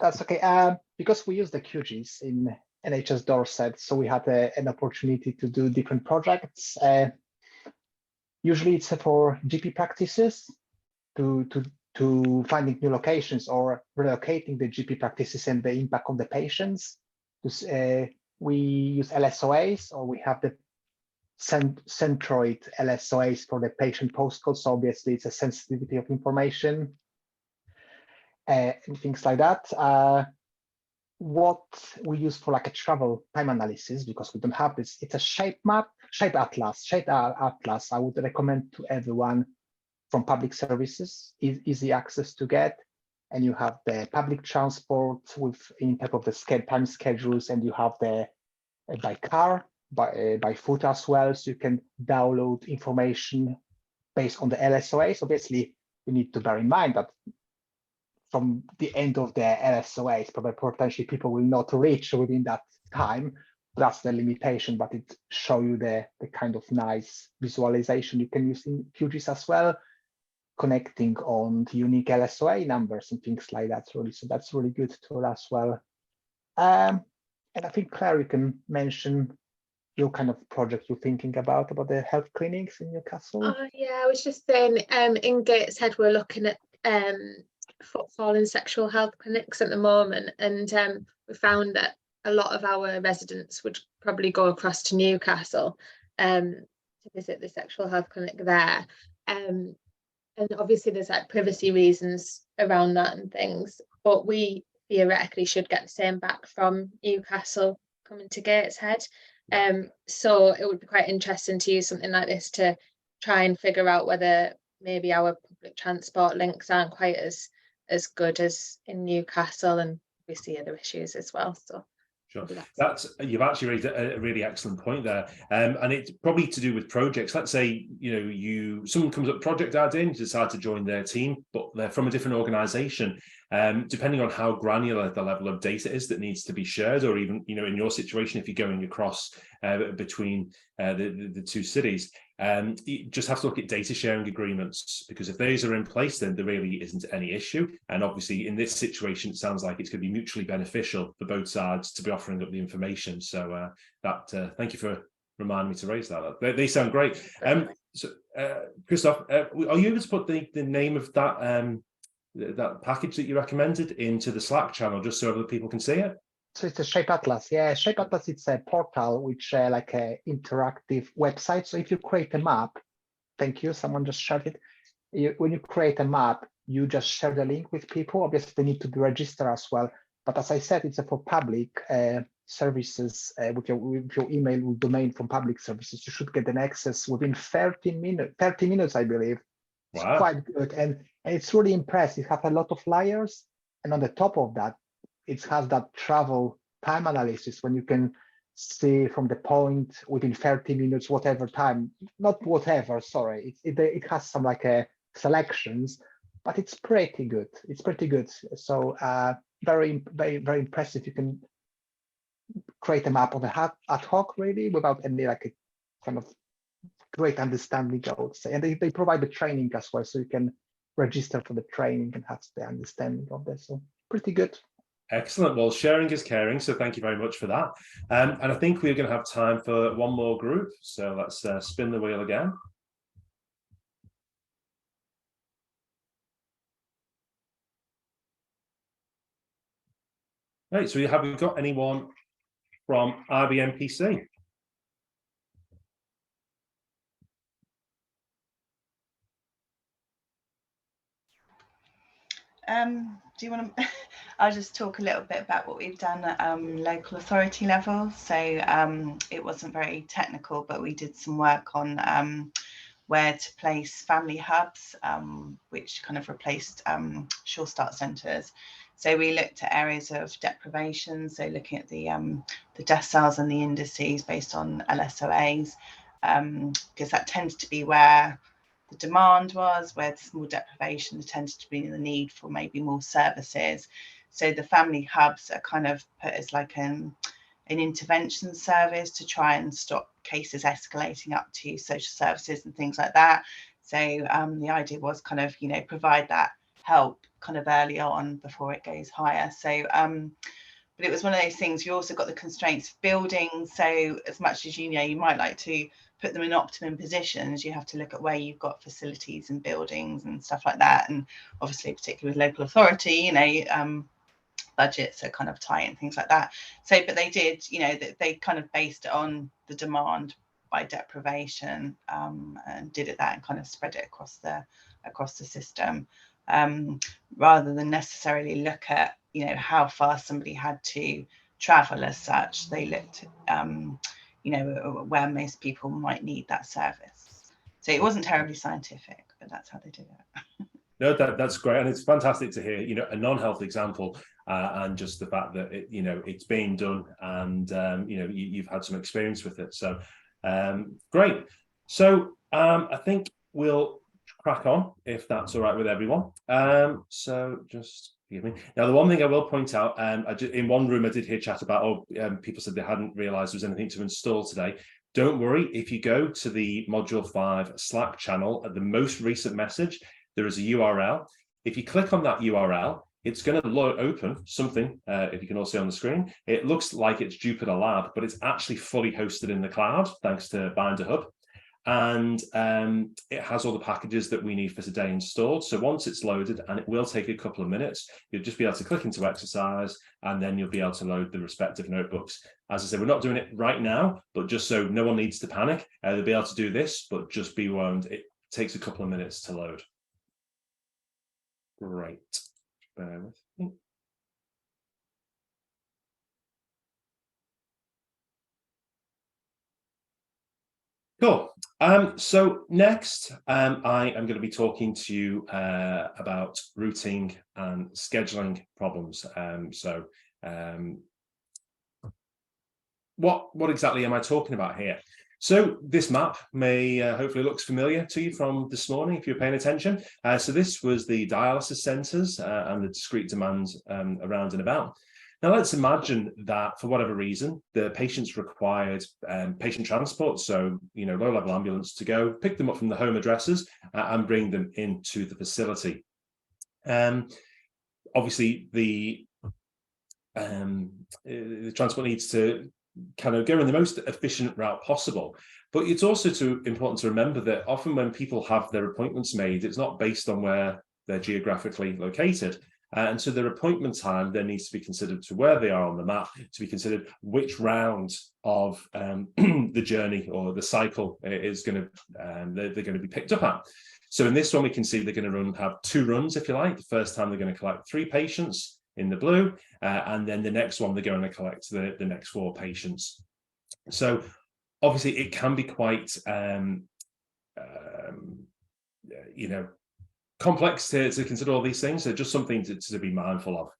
That's okay. Because we use the QGIS in NHS Dorset, so we had an opportunity to do different projects. Usually it's for GP practices to finding new locations or relocating the GP practices and the impact on the patients. We use LSOAs, or we have the centroid LSOAs for the patient postcode. So obviously it's a sensitivity of information and things like that. What we use for like a travel time analysis, because we don't have this, it's a shape atlas. I would recommend to everyone from public services, easy access to get. And you have the public transport in type of the time schedules, and you have the by car, by foot as well. So you can download information based on the LSOA. So basically, you need to bear in mind that from the end of the LSOAs, probably potentially people will not reach within that time. That's the limitation, but it shows you the kind of nice visualization you can use in QGIS as well, connecting on the unique LSOA numbers and things like that. Really, so that's really good tool as well. And I think, Claire, you can mention your kind of project you're thinking about the health clinics in Newcastle. Yeah, I was just saying, in Gateshead, we're looking at footfall in sexual health clinics at the moment, and we found that a lot of our residents would probably go across to Newcastle to visit the sexual health clinic there, and obviously there's like privacy reasons around that and things, but we theoretically should get the same back from Newcastle coming to Gateshead. So it would be quite interesting to use something like this to try and figure out whether maybe our public transport links aren't quite as good as in Newcastle, and we see other issues as well. So sure, you've actually raised a really excellent point there, and it's probably to do with projects. Let's say someone comes up with a project idea and decide to join their team, but they're from a different organization. Depending on how granular the level of data is that needs to be shared, or even in your situation, if you're going across between the two cities, you just have to look at data sharing agreements, because if those are in place, then there really isn't any issue. And obviously in this situation, it sounds like it's going to be mutually beneficial for both sides to be offering up the information. So thank you for reminding me to raise that. They sound great. Christoph, are you able to put the name of that package that you recommended into the Slack channel, just so other people can see it? So it's a Shape Atlas. Yeah, Shape Atlas, it's a portal which like a interactive website. So if you create a map, thank you, someone just shared it. When you create a map, you just share the link with people. Obviously, they need to be registered as well. But as I said, it's for public services with your email domain from public services. You should get an access within 30 minutes, I believe. It's Wow. quite good. And it's really impressive. It has a lot of layers. And on the top of that, it has that travel time analysis when you can see from the point within 30 minutes, whatever time, not whatever, sorry. It has some like selections, but it's pretty good. It's pretty good. So very, very, very impressive. You can create a map on the ad hoc really without any like a kind of great understanding, I would say. And they provide the training as well, so you can register for the training and have the understanding of this. So pretty good. Excellent. Well, sharing is caring, so thank you very much for that. And I think we're going to have time for one more group. So let's spin the wheel again. Right, so have we got anyone from IBM PC? Do you want to? I'll just talk a little bit about what we've done at local authority level. So it wasn't very technical, but we did some work on where to place family hubs, which kind of replaced Sure Start centres. So we looked at areas of deprivation, so looking at the deciles and the indices based on LSOAs, because that tends to be where the demand was, where there's more deprivation, there tends to be the need for maybe more services. So the family hubs are kind of put as like an intervention service to try and stop cases escalating up to social services and things like that. So the idea was kind of, provide that help kind of early on before it goes higher. So but it was one of those things, you also got the constraints of building. So as much as you might like to put them in optimum positions, you have to look at where you've got facilities and buildings and stuff like that. And obviously, particularly with local authority, budgets are kind of tight and things like that. So, but they did, they kind of based it on the demand by deprivation and did it that and kind of spread it across the system, rather than necessarily look at, how far somebody had to travel as such. They looked where most people might need that service. So it wasn't terribly scientific, but that's how they did it. No, that's great, and it's fantastic to hear, a non-health example, and just the fact that it's being done, and you've had some experience with it. So great. So I think we'll crack on if that's all right with everyone. So just forgive me. Now, the one thing I will point out, in one room I did hear chat about, people said they hadn't realised there was anything to install today. Don't worry, if you go to the Module 5 Slack channel at the most recent message, there is a URL. If you click on that URL, it's going to open something, if you can all see on the screen. It looks like it's Jupyter Lab, but it's actually fully hosted in the cloud, thanks to Binder Hub. And it has all the packages that we need for today installed. So once it's loaded, and it will take a couple of minutes, you'll just be able to click into exercise, and then you'll be able to load the respective notebooks. As I said, we're not doing it right now, but just so no one needs to panic, they'll be able to do this, but just be warned, it takes a couple of minutes to load. Great. Bear with me. Cool. So next, I am going to be talking to you about routing and scheduling problems. What exactly am I talking about here? So this map may hopefully looks familiar to you from this morning if you're paying attention. So this was the dialysis centres and the discrete demands around and about. Now let's imagine that for whatever reason, the patients required patient transport, so low-level ambulance to go pick them up from the home addresses and bring them into the facility. Obviously, the transport needs to kind of go in the most efficient route possible. But it's also important to remember that often when people have their appointments made, it's not based on where they're geographically located. And so their appointment time then needs to be considered to where they are on the map, to be considered which round of the journey or the cycle is going to they're going to be picked up at. So in this one, we can see they're going to have 2 runs, if you like. The first time they're going to collect 3 patients. in the blue, and then the next one they're going to collect the next 4 patients. So obviously it can be quite you know, complex to consider all these things. So just something to be mindful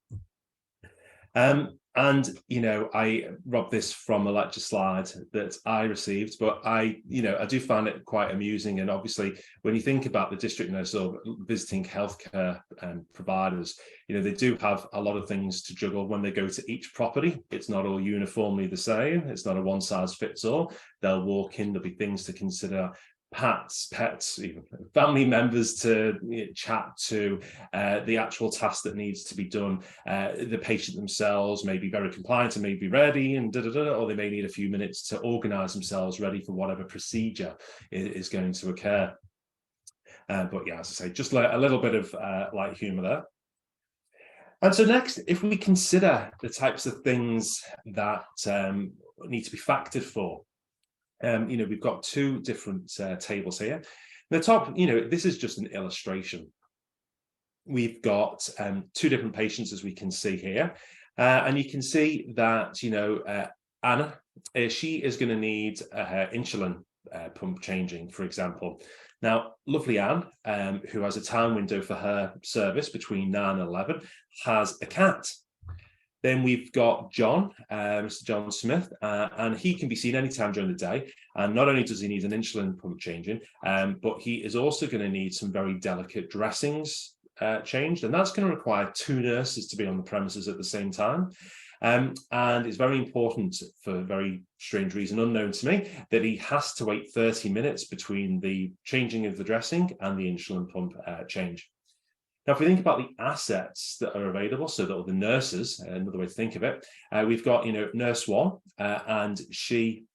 of. And you know, I robbed this from a lecture slide that I received, but I do find it quite amusing. And obviously, when you think about the district nurse or visiting healthcare providers, you know, they do have a lot of things to juggle when they go to each property. It's not all uniformly the same. It's not a one size fits all. They'll walk in, there'll be things to consider, pets, even family members to chat to, the actual task that needs to be done. The patient themselves may be very compliant and may be ready, and or they may need a few minutes to organize themselves ready for whatever procedure is going to occur. But yeah, as I say, just a little bit of light humor there. And so next, if we consider the types of things that need to be factored for, you know, we've got 2 different tables here. The top, you know, this is just an illustration. We've got 2 different patients, as we can see here, and you can see that, you know, Anna, she is going to need her insulin pump changing, for example. Now, lovely Anne, who has a time window for her service between 9 and 11, has a cat. Then we've got John, Mr. John Smith, and he can be seen anytime during the day. And not only does he need an insulin pump changing, but he is also going to need some very delicate dressings changed. And that's going to require 2 nurses to be on the premises at the same time. And it's very important, for a very strange reason unknown to me, that he has to wait 30 minutes between the changing of the dressing and the insulin pump change. Now, if we think about the assets that are available, so that are the nurses, another way to think of it, we've got, you know, nurse 1, and she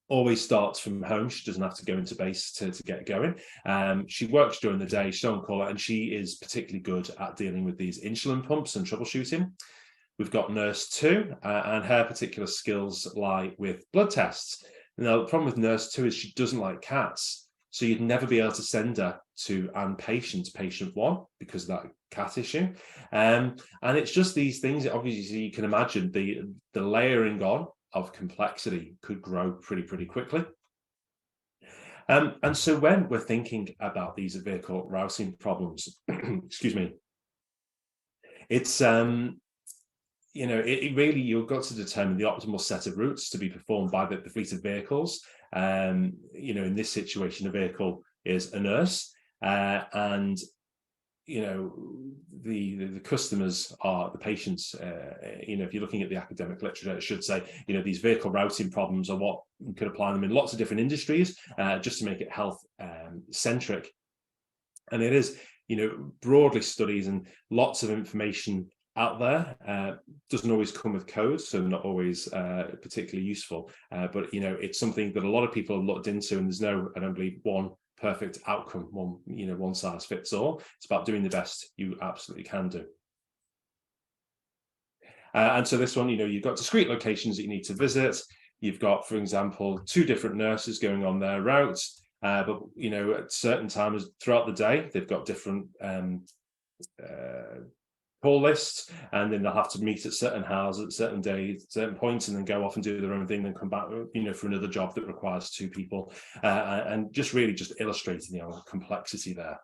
always starts from home. She doesn't have to go into base to get going. She works during the day, she's on call, and she is particularly good at dealing with these insulin pumps and troubleshooting. We've got nurse 2, and her particular skills lie with blood tests. Now, the problem with nurse 2 is she doesn't like cats. So you'd never be able to send her to patient 1 because of that cat issue. And it's just these things that obviously you can imagine the layering on of complexity could grow pretty quickly. And so when we're thinking about these vehicle routing problems, excuse me, it's you know, it really, you've got to determine the optimal set of routes to be performed by the fleet of vehicles. You know, in this situation, a vehicle is a nurse, and you know, the customers are the patients. You know, if you're looking at the academic literature, it should say, you know, these vehicle routing problems are what you could apply them in lots of different industries, just to make it health centric. And it is, you know, broadly studies and lots of information out there. Doesn't always come with code, so not always particularly useful, but you know, it's something that a lot of people have looked into, and there's no, I don't believe, one perfect outcome, one size fits all. It's about doing the best you absolutely can do. And so this one, you know, you've got discrete locations that you need to visit. You've got, for example, 2 different nurses going on their routes, but you know, at certain times throughout the day, they've got different call lists, and then they'll have to meet at certain hours at certain days, certain points, and then go off and do their own thing, then come back, you know, for another job that requires 2 people, and just really just illustrating the complexity there.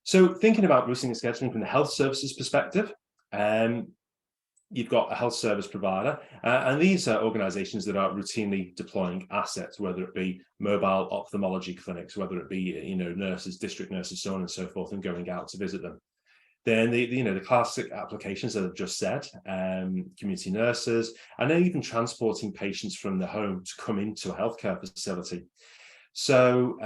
So thinking about routing and scheduling from the health services perspective, you've got a health service provider, and these are organizations that are routinely deploying assets, whether it be mobile ophthalmology clinics, whether it be, you know, nurses, district nurses, so on and so forth, and going out to visit them. Then the classic applications that I've just said, community nurses, and then even transporting patients from the home to come into a healthcare facility. So,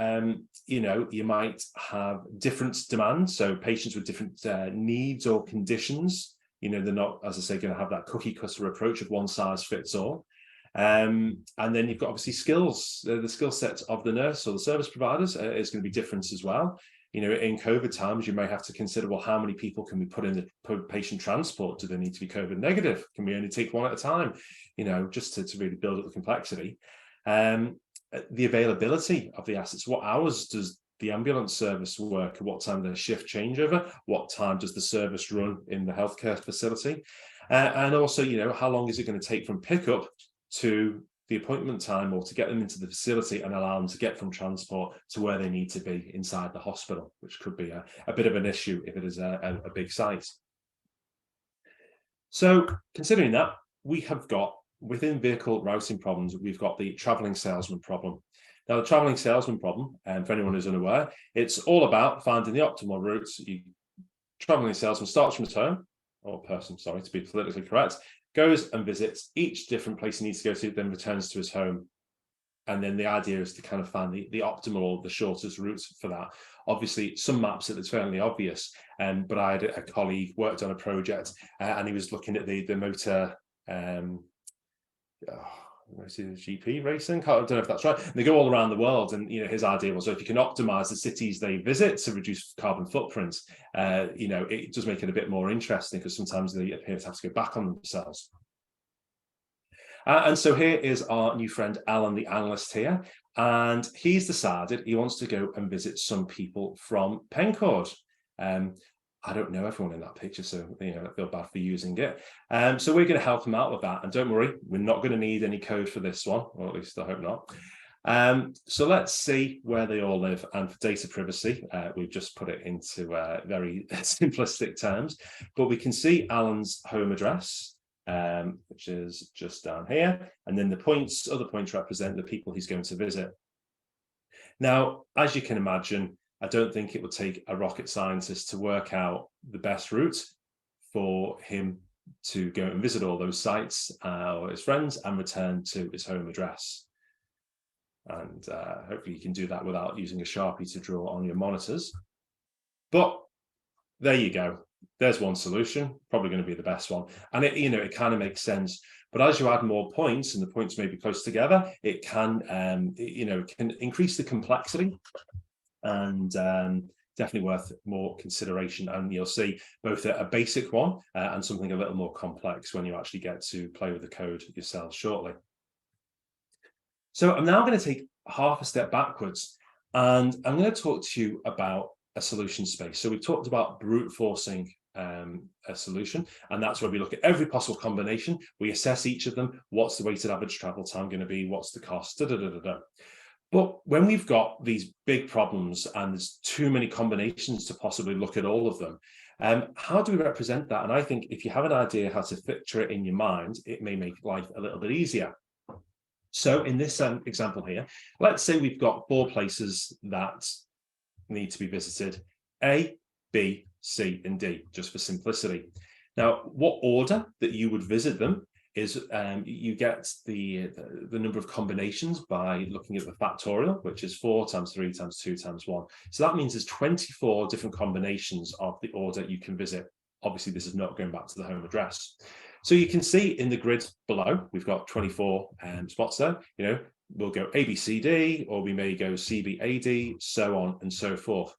you know, you might have different demands. So patients with different needs or conditions, you know, they're not, as I say, going to have that cookie cutter approach of one size fits all. And then you've got obviously skills, the skill set of the nurse or the service providers is going to be different as well. You know, in COVID times, you may have to consider, well, how many people can we put in the patient transport? Do they need to be COVID negative? Can we only take 1 at a time? You know, just to really build up the complexity. The availability of the assets. What hours does the ambulance service work, what time their shift changeover, what time does the service run in the healthcare facility, and also, you know, how long is it going to take from pickup to the appointment time, or to get them into the facility and allow them to get from transport to where they need to be inside the hospital, which could be a bit of an issue if it is a big site. So considering that, we have got, within vehicle routing problems, we've got the travelling salesman problem. Now, the travelling salesman problem, for anyone who's unaware, it's all about finding the optimal routes. Travelling salesman starts from his home, or person, sorry, to be politically correct, goes and visits each different place he needs to go to, then returns to his home. And then the idea is to kind of find the optimal or the shortest routes for that. Obviously, some maps it's fairly obvious, but I had a colleague worked on a project and he was looking at the motor GP racing. I don't know if that's right. And they go all around the world, and you know, his idea was, so if you can optimize the cities they visit to reduce carbon footprints, you know, it does make it a bit more interesting, because sometimes they appear to have to go back on themselves. And so here is our new friend Alan, the analyst here, and he's decided he wants to go and visit some people from Pencord. I don't know everyone in that picture, so you know, I feel bad for using it. So we're going to help him out with that, and don't worry, we're not going to need any code for this one, or at least I hope not. So let's see where they all live, and for data privacy, we've just put it into very simplistic terms, but we can see Alan's home address, which is just down here, and then the points, other points represent the people he's going to visit. Now, as you can imagine, I don't think it would take a rocket scientist to work out the best route for him to go and visit all those sites or his friends and return to his home address. And hopefully you can do that without using a Sharpie to draw on your monitors. But there you go. There's one solution, probably going to be the best one. And it, you know, it kind of makes sense. But as you add more points, and the points may be close together, it can, you know, can increase the complexity, and definitely worth more consideration. And you'll see both a basic one and something a little more complex when you actually get to play with the code yourselves shortly. So I'm now going to take half a step backwards, and I'm going to talk to you about a solution space. So we talked about brute forcing a solution, and that's where we look at every possible combination. We assess each of them. What's the weighted average travel time going to be? What's the cost? But when we've got these big problems and there's too many combinations to possibly look at all of them, how do we represent that? And I think if you have an idea how to picture it in your mind, it may make life a little bit easier. So in this example here, let's say we've got 4 places that need to be visited: A, B, C, and D, just for simplicity. Now, what order that you would visit them is you get the number of combinations by looking at the factorial, which is 4 times 3 times 2 times 1. So that means there's 24 different combinations of the order you can visit. Obviously, this is not going back to the home address. So you can see in the grid below, we've got 24 spots there. You know, we'll go A, B, C, D, or we may go C, B, A, D, so on and so forth.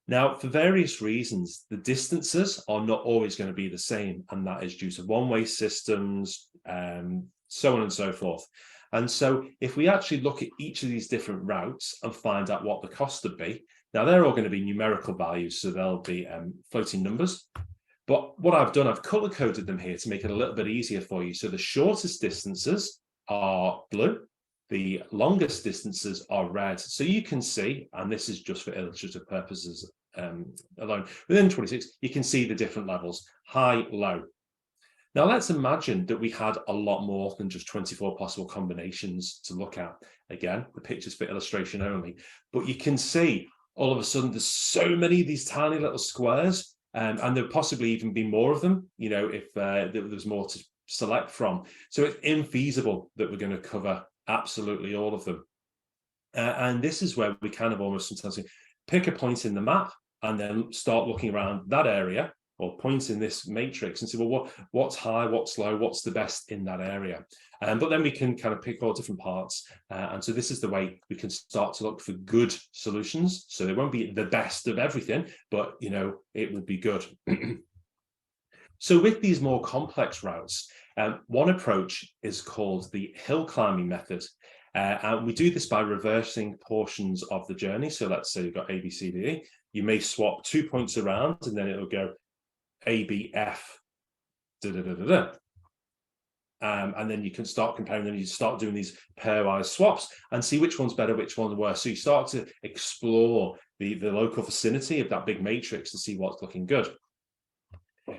Now, for various reasons, the distances are not always going to be the same, and that is due to one-way systems, so on and so forth. And so if we actually look at each of these different routes and find out what the cost would be, now they're all going to be numerical values, so they'll be floating numbers. But what I've done, I've color-coded them here to make it a little bit easier for you. So the shortest distances are blue. The longest distances are red. So you can see, and this is just for illustrative purposes alone, within 26, you can see the different levels, high, low. Now let's imagine that we had a lot more than just 24 possible combinations to look at. Again, the picture's for illustration only, but you can see all of a sudden there's so many of these tiny little squares, and there'll possibly even be more of them, you know, if there's more to select from. So it's infeasible that we're going to cover absolutely all of them. And this is where we kind of almost sometimes pick a point in the map and then start looking around that area or points in this matrix and say, well, what's high, what's low, what's the best in that area? But then we can kind of pick all different parts. And so this is the way we can start to look for good solutions. So they won't be the best of everything, but, you know, it will be good. So with these more complex routes, one approach is called the hill climbing method. And we do this by reversing portions of the journey. So let's say you've got A, B, C, D, E. You may swap 2 points around, and then it'll go A, B, F, da, da, da, da, da. And then you can start comparing them. You start doing these pairwise swaps and see which one's better, which one's worse. So you start to explore the local vicinity of that big matrix to see what's looking good.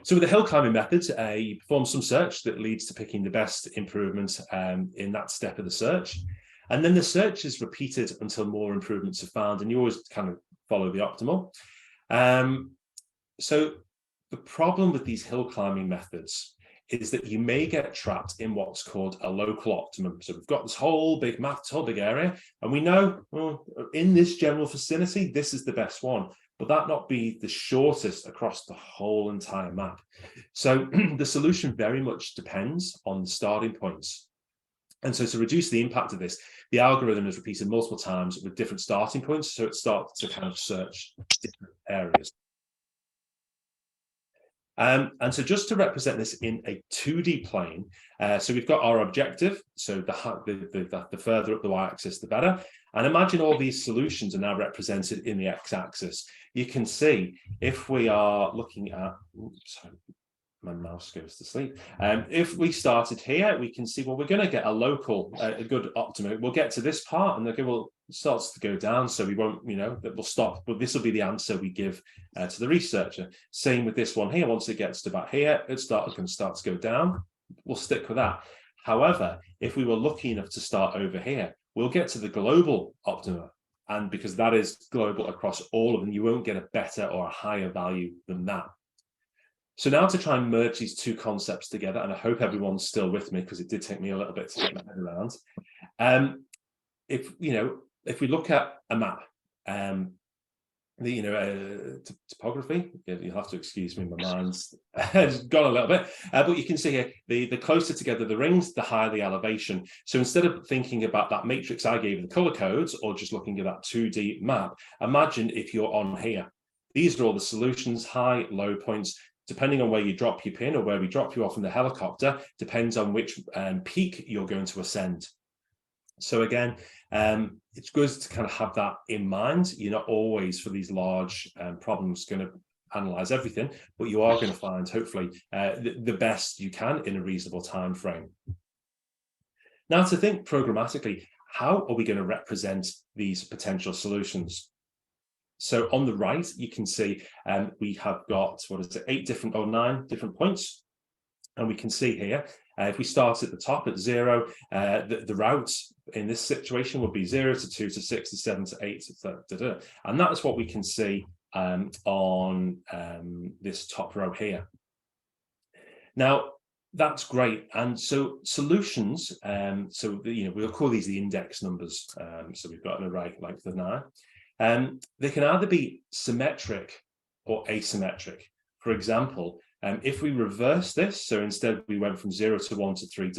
So with the hill climbing methods, you perform some search that leads to picking the best improvement in that step of the search. And then the search is repeated until more improvements are found, and you always kind of follow the optimal. So the problem with these hill climbing methods is that you may get trapped in what's called a local optimum. So we've got this whole big map, this whole big area, and we know, well, in this general vicinity, this is the best one, but that not be the shortest across the whole entire map. So the solution very much depends on the starting points. And so to reduce the impact of this, the algorithm is repeated multiple times with different starting points, so it starts to kind of search different areas. And so just to represent this in a 2D plane, so we've got our objective, so the further up the y-axis, the better. And imagine all these solutions are now represented in the x-axis. You can see if we are looking at, sorry, my mouse goes to sleep. If we started here, we can see, well, we're going to get a local, a good optimum. We'll get to this part and okay, well, it starts to go down. So we won't, that will stop, but this will be the answer we give to the researcher. Same with this one here. Once it gets to about here, it's going to start to go down. We'll stick with that. However, if we were lucky enough to start over here, we'll get to the global optima. And because that is global across all of them, you won't get a better or a higher value than that. So now to try and merge these two concepts together, and I hope everyone's still with me because it did take me a little bit to get my head around. If we look at a map, topography, you'll have to excuse me, my mind's gone a little bit, but you can see here, the closer together the rings, the higher the elevation. So instead of thinking about that matrix I gave you the color codes, or just looking at that 2D map, imagine if you're on here. These are all the solutions, high, low points. Depending on where you drop your pin or where we drop you off in the helicopter, depends on which peak you're going to ascend. So again, it's good to kind of have that in mind. You're not always, for these large problems, going to analyze everything, but you are going to find, hopefully, the best you can in a reasonable time frame. Now, to think programmatically, how are we going to represent these potential solutions? So on the right, you can see we have got, 9 different points. And we can see here, if we start at the top at 0, the route in this situation would be 0 to 2 to 6 to 7 to 8. And that's what we can see on this top row here. Now, that's great. And so solutions, we'll call these the index numbers. So we've got an array like the 9. They can either be symmetric or asymmetric. For example, if we reverse this, so instead we went from 0 to 1 to 3,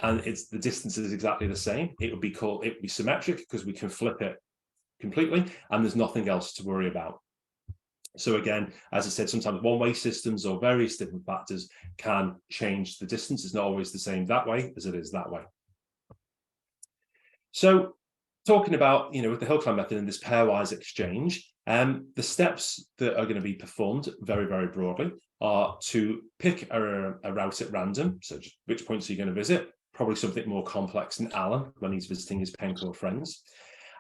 and the distance is exactly the same, it would be symmetric because we can flip it completely and there's nothing else to worry about. So again, as I said, sometimes one-way systems or various different factors can change the distance. It's not always the same that way as it is that way. So talking about, with the hill climb method and this pairwise exchange, the steps that are going to be performed very, very broadly are to pick a route at random. So just which points are you going to visit? Probably something more complex than Alan when he's visiting his Pencore friends.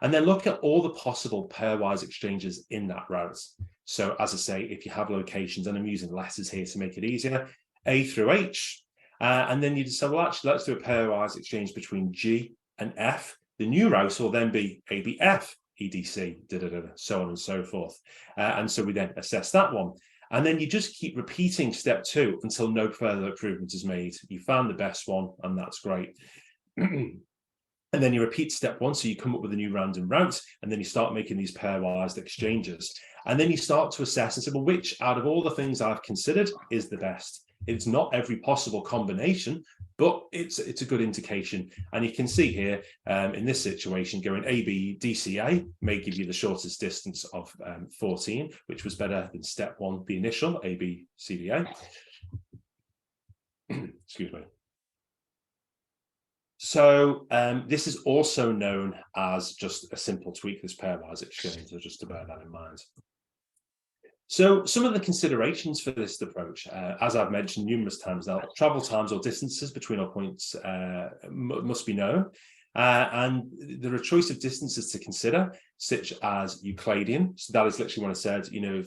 And then look at all the possible pairwise exchanges in that route. So as I say, if you have locations, and I'm using letters here to make it easier, A through H, and then you decide, well, actually, let's do a pairwise exchange between G and F. The new route will then be ABF, EDC, so on and so forth. And so we then assess that one. And then you just keep repeating step 2 until no further improvement is made. You found the best one, and that's great. And then you repeat step 1, so you come up with a new random route, and then you start making these pairwise exchanges. And then you start to assess and say, well, which out of all the things I've considered is the best? It's not every possible combination, but it's a good indication. And you can see here, in this situation, going AB, DCA may give you the shortest distance of 14, which was better than step 1, the initial AB, CDA. Excuse me. So this is also known as just a simple tweak, this pairwise exchange, so just to bear that in mind. So some of the considerations for this approach, as I've mentioned numerous times now, travel times or distances between our points must be known. And there are a choice of distances to consider, such as Euclidean. So that is literally when I said, you know,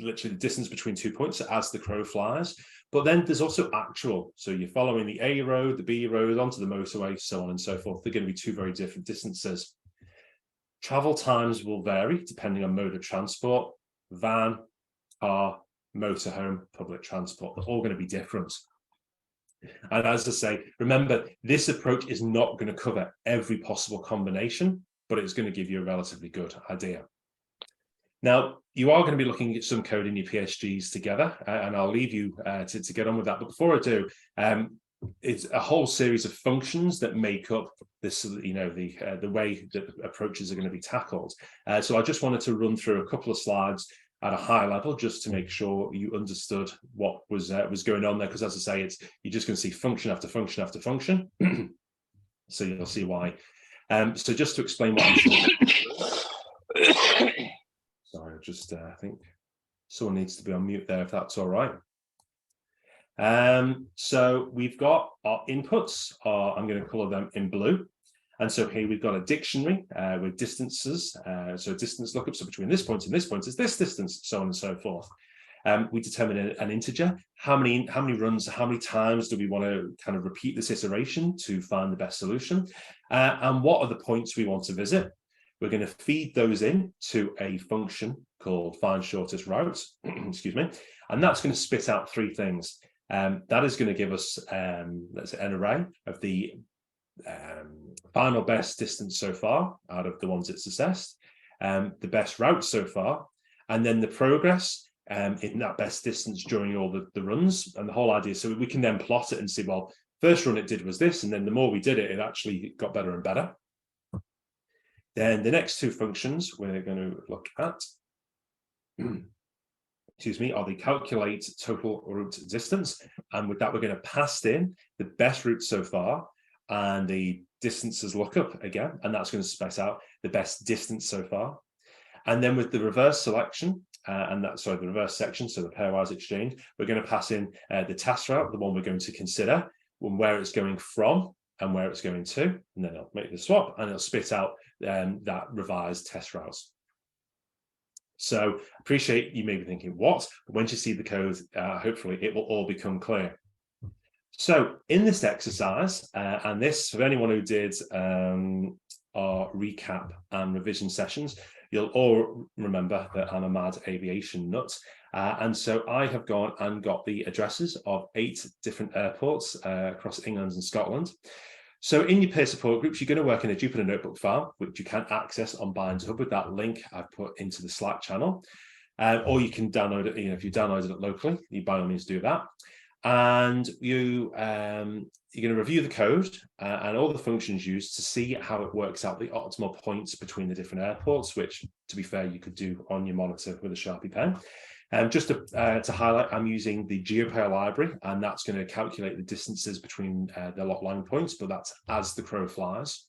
literally the distance between 2 points as the crow flies. But then there's also actual. So you're following the A road, the B road, onto the motorway, so on and so forth. They're going to be two very different distances. Travel times will vary depending on mode of transport. Van, car, motorhome, public transport, they're all going to be different. And as I say, remember, this approach is not going to cover every possible combination, but it's going to give you a relatively good idea. Now, you are going to be looking at some code in your PSGs together, and I'll leave you to get on with that. But before I do, it's a whole series of functions that make up this, you know, the way that approaches are going to be tackled. So I just wanted to run through a couple of slides at a high level, just to make sure you understood what was going on there. Because as I say, you're just going to see function after function after function. So you'll see why. So just to explain what I'm saying. Sorry, I think someone needs to be on mute there, if that's all right. So we've got our inputs, I'm going to color them in blue. And so here we've got a dictionary with distances. So distance lookup, so between this point and this point is this distance, so on and so forth. We determine an integer. How many runs, how many times do we want to kind of repeat this iteration to find the best solution? And what are the points we want to visit? We're going to feed those in to a function called find shortest route, excuse me, and that's going to spit out three things. That is going to give us let's say an array of the final best distance so far out of the ones it's assessed, the best route so far, and then the progress in that best distance during all the runs. And the whole idea, so we can then plot it and see, well, first run it did was this, and then the more we did it, it actually got better and better. Then the next two functions we're going to look at, excuse me, are the calculate total route distance. And with that, we're going to pass in the best route so far and the distances lookup again, and that's going to spec out the best distance so far. And then with the reverse selection, the reverse section, so the pairwise exchange, we're going to pass in the task route, the one we're going to consider, where it's going from and where it's going to, and then I'll make the swap and it'll spit out that revised test routes. So appreciate you may be thinking, what? But once you see the code, hopefully it will all become clear. So in this exercise, and this, for anyone who did our recap and revision sessions, you'll all remember that I'm a mad aviation nut. And so I have gone and got the addresses of 8 different airports across England and Scotland. So in your peer support groups, you're going to work in a Jupyter Notebook file, which you can access on Binds Hub with that link I've put into the Slack channel. Or you can download it, if you downloaded it locally, you by all means do that. And you're going to review the code and all the functions used to see how it works out the optimal points between the different airports, which, to be fair, you could do on your monitor with a Sharpie pen. Just to highlight, I'm using the GeoPair library, and that's going to calculate the distances between the lot line points, but that's as the crow flies.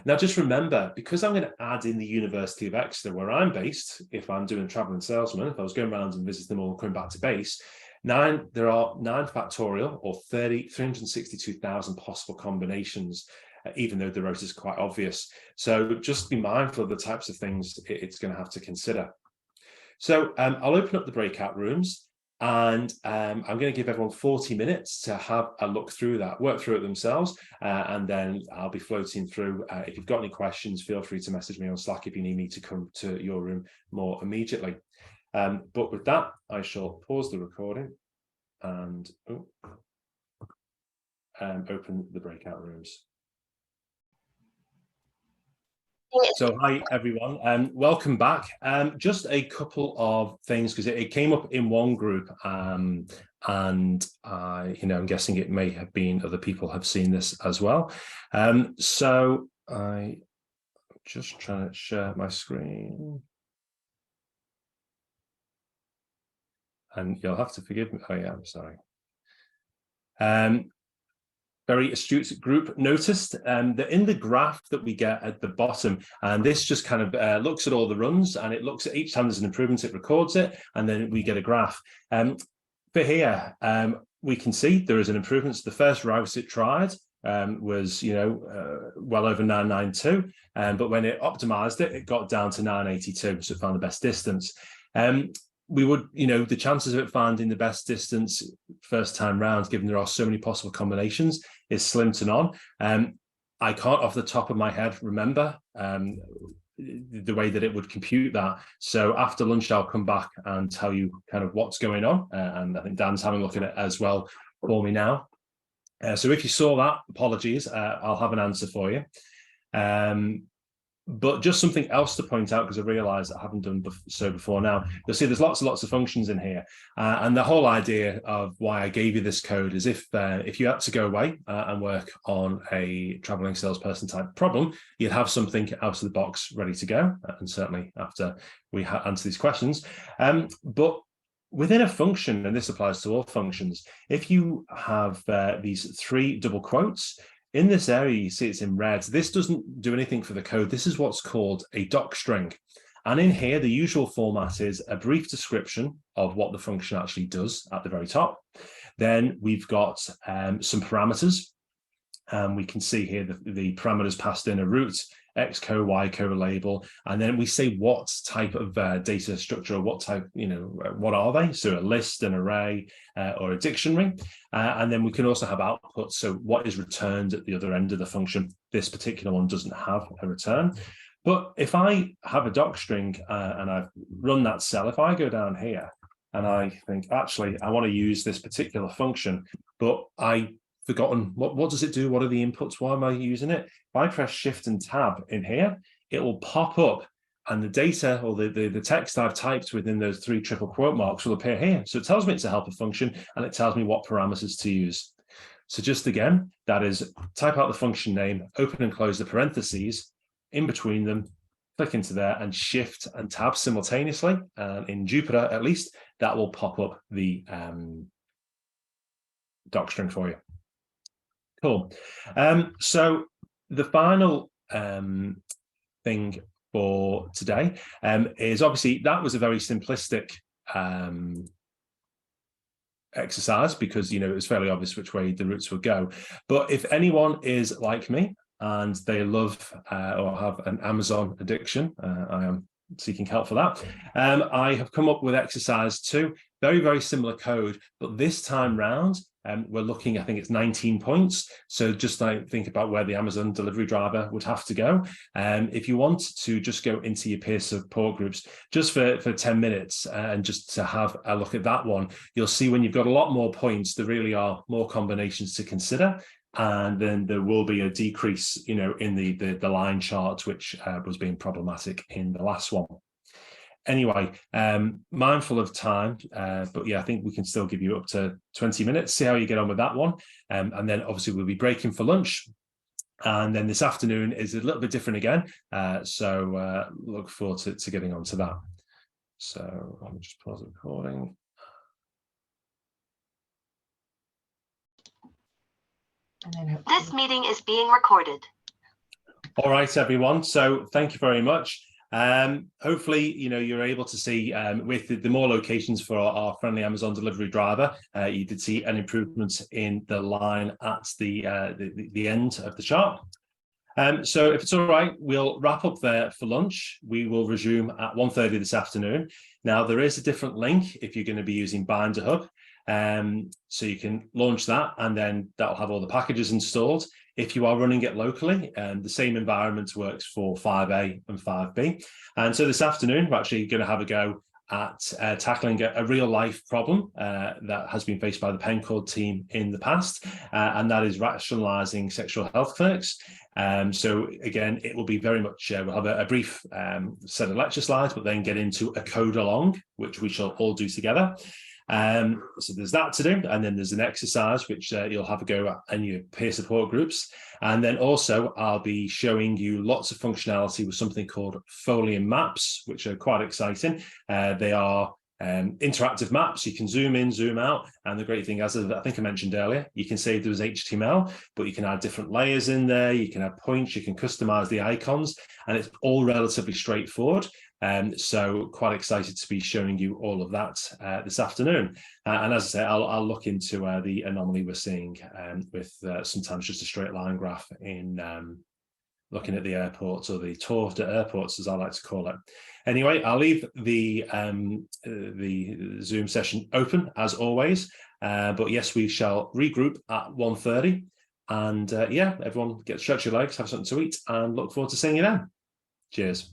Now, just remember, because I'm going to add in the University of Exeter, where I'm based, if I'm doing traveling salesman, if I was going around and visiting them all and coming back to base, there are 9 factorial or 362,000 possible combinations, even though the route is quite obvious. So just be mindful of the types of things it's going to have to consider. So I'll open up the breakout rooms, and I'm going to give everyone 40 minutes to have a look through that, work through it themselves, and then I'll be floating through. If you've got any questions, feel free to message me on Slack if you need me to come to your room more immediately. But with that, I shall pause the recording and open the breakout rooms. So hi everyone, welcome back. Just a couple of things, because it came up in one group, and I'm guessing it may have been other people have seen this as well. So I'm just trying to share my screen, and you'll have to forgive me. Oh yeah, I'm sorry. very astute group noticed that in the graph that we get at the bottom, and this just kind of looks at all the runs, and it looks at each time there's an improvement, it records it, and then we get a graph. For here, we can see there is an improvement. So the first route it tried was, well over 992, but when it optimized it, it got down to 982, so it found the best distance. We would, the chances of it finding the best distance first time round, given there are so many possible combinations, is slim to none. I can't off the top of my head remember the way that it would compute that. So after lunch, I'll come back and tell you kind of what's going on. And I think Dan's having a look at it as well for me now. So if you saw that, apologies, I'll have an answer for you. But just something else to point out, because I realize I haven't done so before now. You'll see there's lots and lots of functions in here. And the whole idea of why I gave you this code is if you had to go away and work on a traveling salesperson type problem, you'd have something out of the box ready to go. And certainly after we answer these questions. But within a function, and this applies to all functions, if you have these 3 double quotes, in this area, you see it's in red. This doesn't do anything for the code. This is what's called a docstring. And in here, the usual format is a brief description of what the function actually does at the very top. Then we've got some parameters. We can see here the parameters passed in a root, Xco, Yco label, and then we say what type of data structure, or what type, what are they? So a list, an array, or a dictionary. And then we can also have output. So what is returned at the other end of the function? This particular one doesn't have a return. But if I have a docstring and I've run that cell, if I go down here and I think, actually, I want to use this particular function, but I've forgotten what does it do? What are the inputs? Why am I using it? If I press Shift and Tab in here, it will pop up, and the data or the text I've typed within those 3 triple quote marks will appear here. So it tells me it's a helper function, and it tells me what parameters to use. So just again, that is type out the function name, open and close the parentheses, in between them, click into there, and Shift and Tab simultaneously. And in Jupyter, at least, that will pop up the docstring for you. Cool. So the final thing for today is, obviously that was a very simplistic exercise, because it was fairly obvious which way the routes would go. But if anyone is like me and they love or have an Amazon addiction, I am seeking help for that. I have come up with exercise 2, very, very similar code, but this time round we're looking, I think it's 19 points. So just think about where the Amazon delivery driver would have to go. If you want to just go into your peer support groups just for 10 minutes and just to have a look at that one, you'll see when you've got a lot more points, there really are more combinations to consider. And then there will be a decrease, in the line chart, which was being problematic in the last one. Anyway, mindful of time, but yeah, I think we can still give you up to 20 minutes, see how you get on with that one. And then obviously we'll be breaking for lunch. And then this afternoon is a little bit different again. So look forward to getting on to that. So let me just pause the recording. This meeting is being recorded. All right, everyone. So thank you very much. Hopefully, you're able to see with the more locations for our friendly Amazon delivery driver, you did see an improvement in the line at the end of the chart. So if it's all right, we'll wrap up there for lunch. We will resume at 1:30 this afternoon. Now, there is a different link if you're going to be using Binder Hub. So you can launch that, and then that'll have all the packages installed. If you are running it locally, the same environment works for 5A and 5B. And so this afternoon, we're actually going to have a go at tackling a real life problem that has been faced by the Pencord team in the past, and that is rationalizing sexual health clinics. So again, it will be very much, we'll have a brief set of lecture slides, but then get into a code along, which we shall all do together. So there's that to do, and then there's an exercise which you'll have a go at in your peer support groups. And then also I'll be showing you lots of functionality with something called Folium maps, which are quite exciting. They are interactive maps. You can zoom in, zoom out, and the great thing, as I think I mentioned earlier, you can save those HTML, but you can add different layers in there, you can add points, you can customize the icons, and it's all relatively straightforward. So quite excited to be showing you all of that this afternoon. And as I say, I'll look into the anomaly we're seeing with sometimes just a straight line graph in looking at the airports, or the tour to airports, as I like to call it. Anyway, I'll leave the Zoom session open as always. But yes, we shall regroup at 1:30. And yeah, everyone stretch your legs, have something to eat, and look forward to seeing you then. Cheers.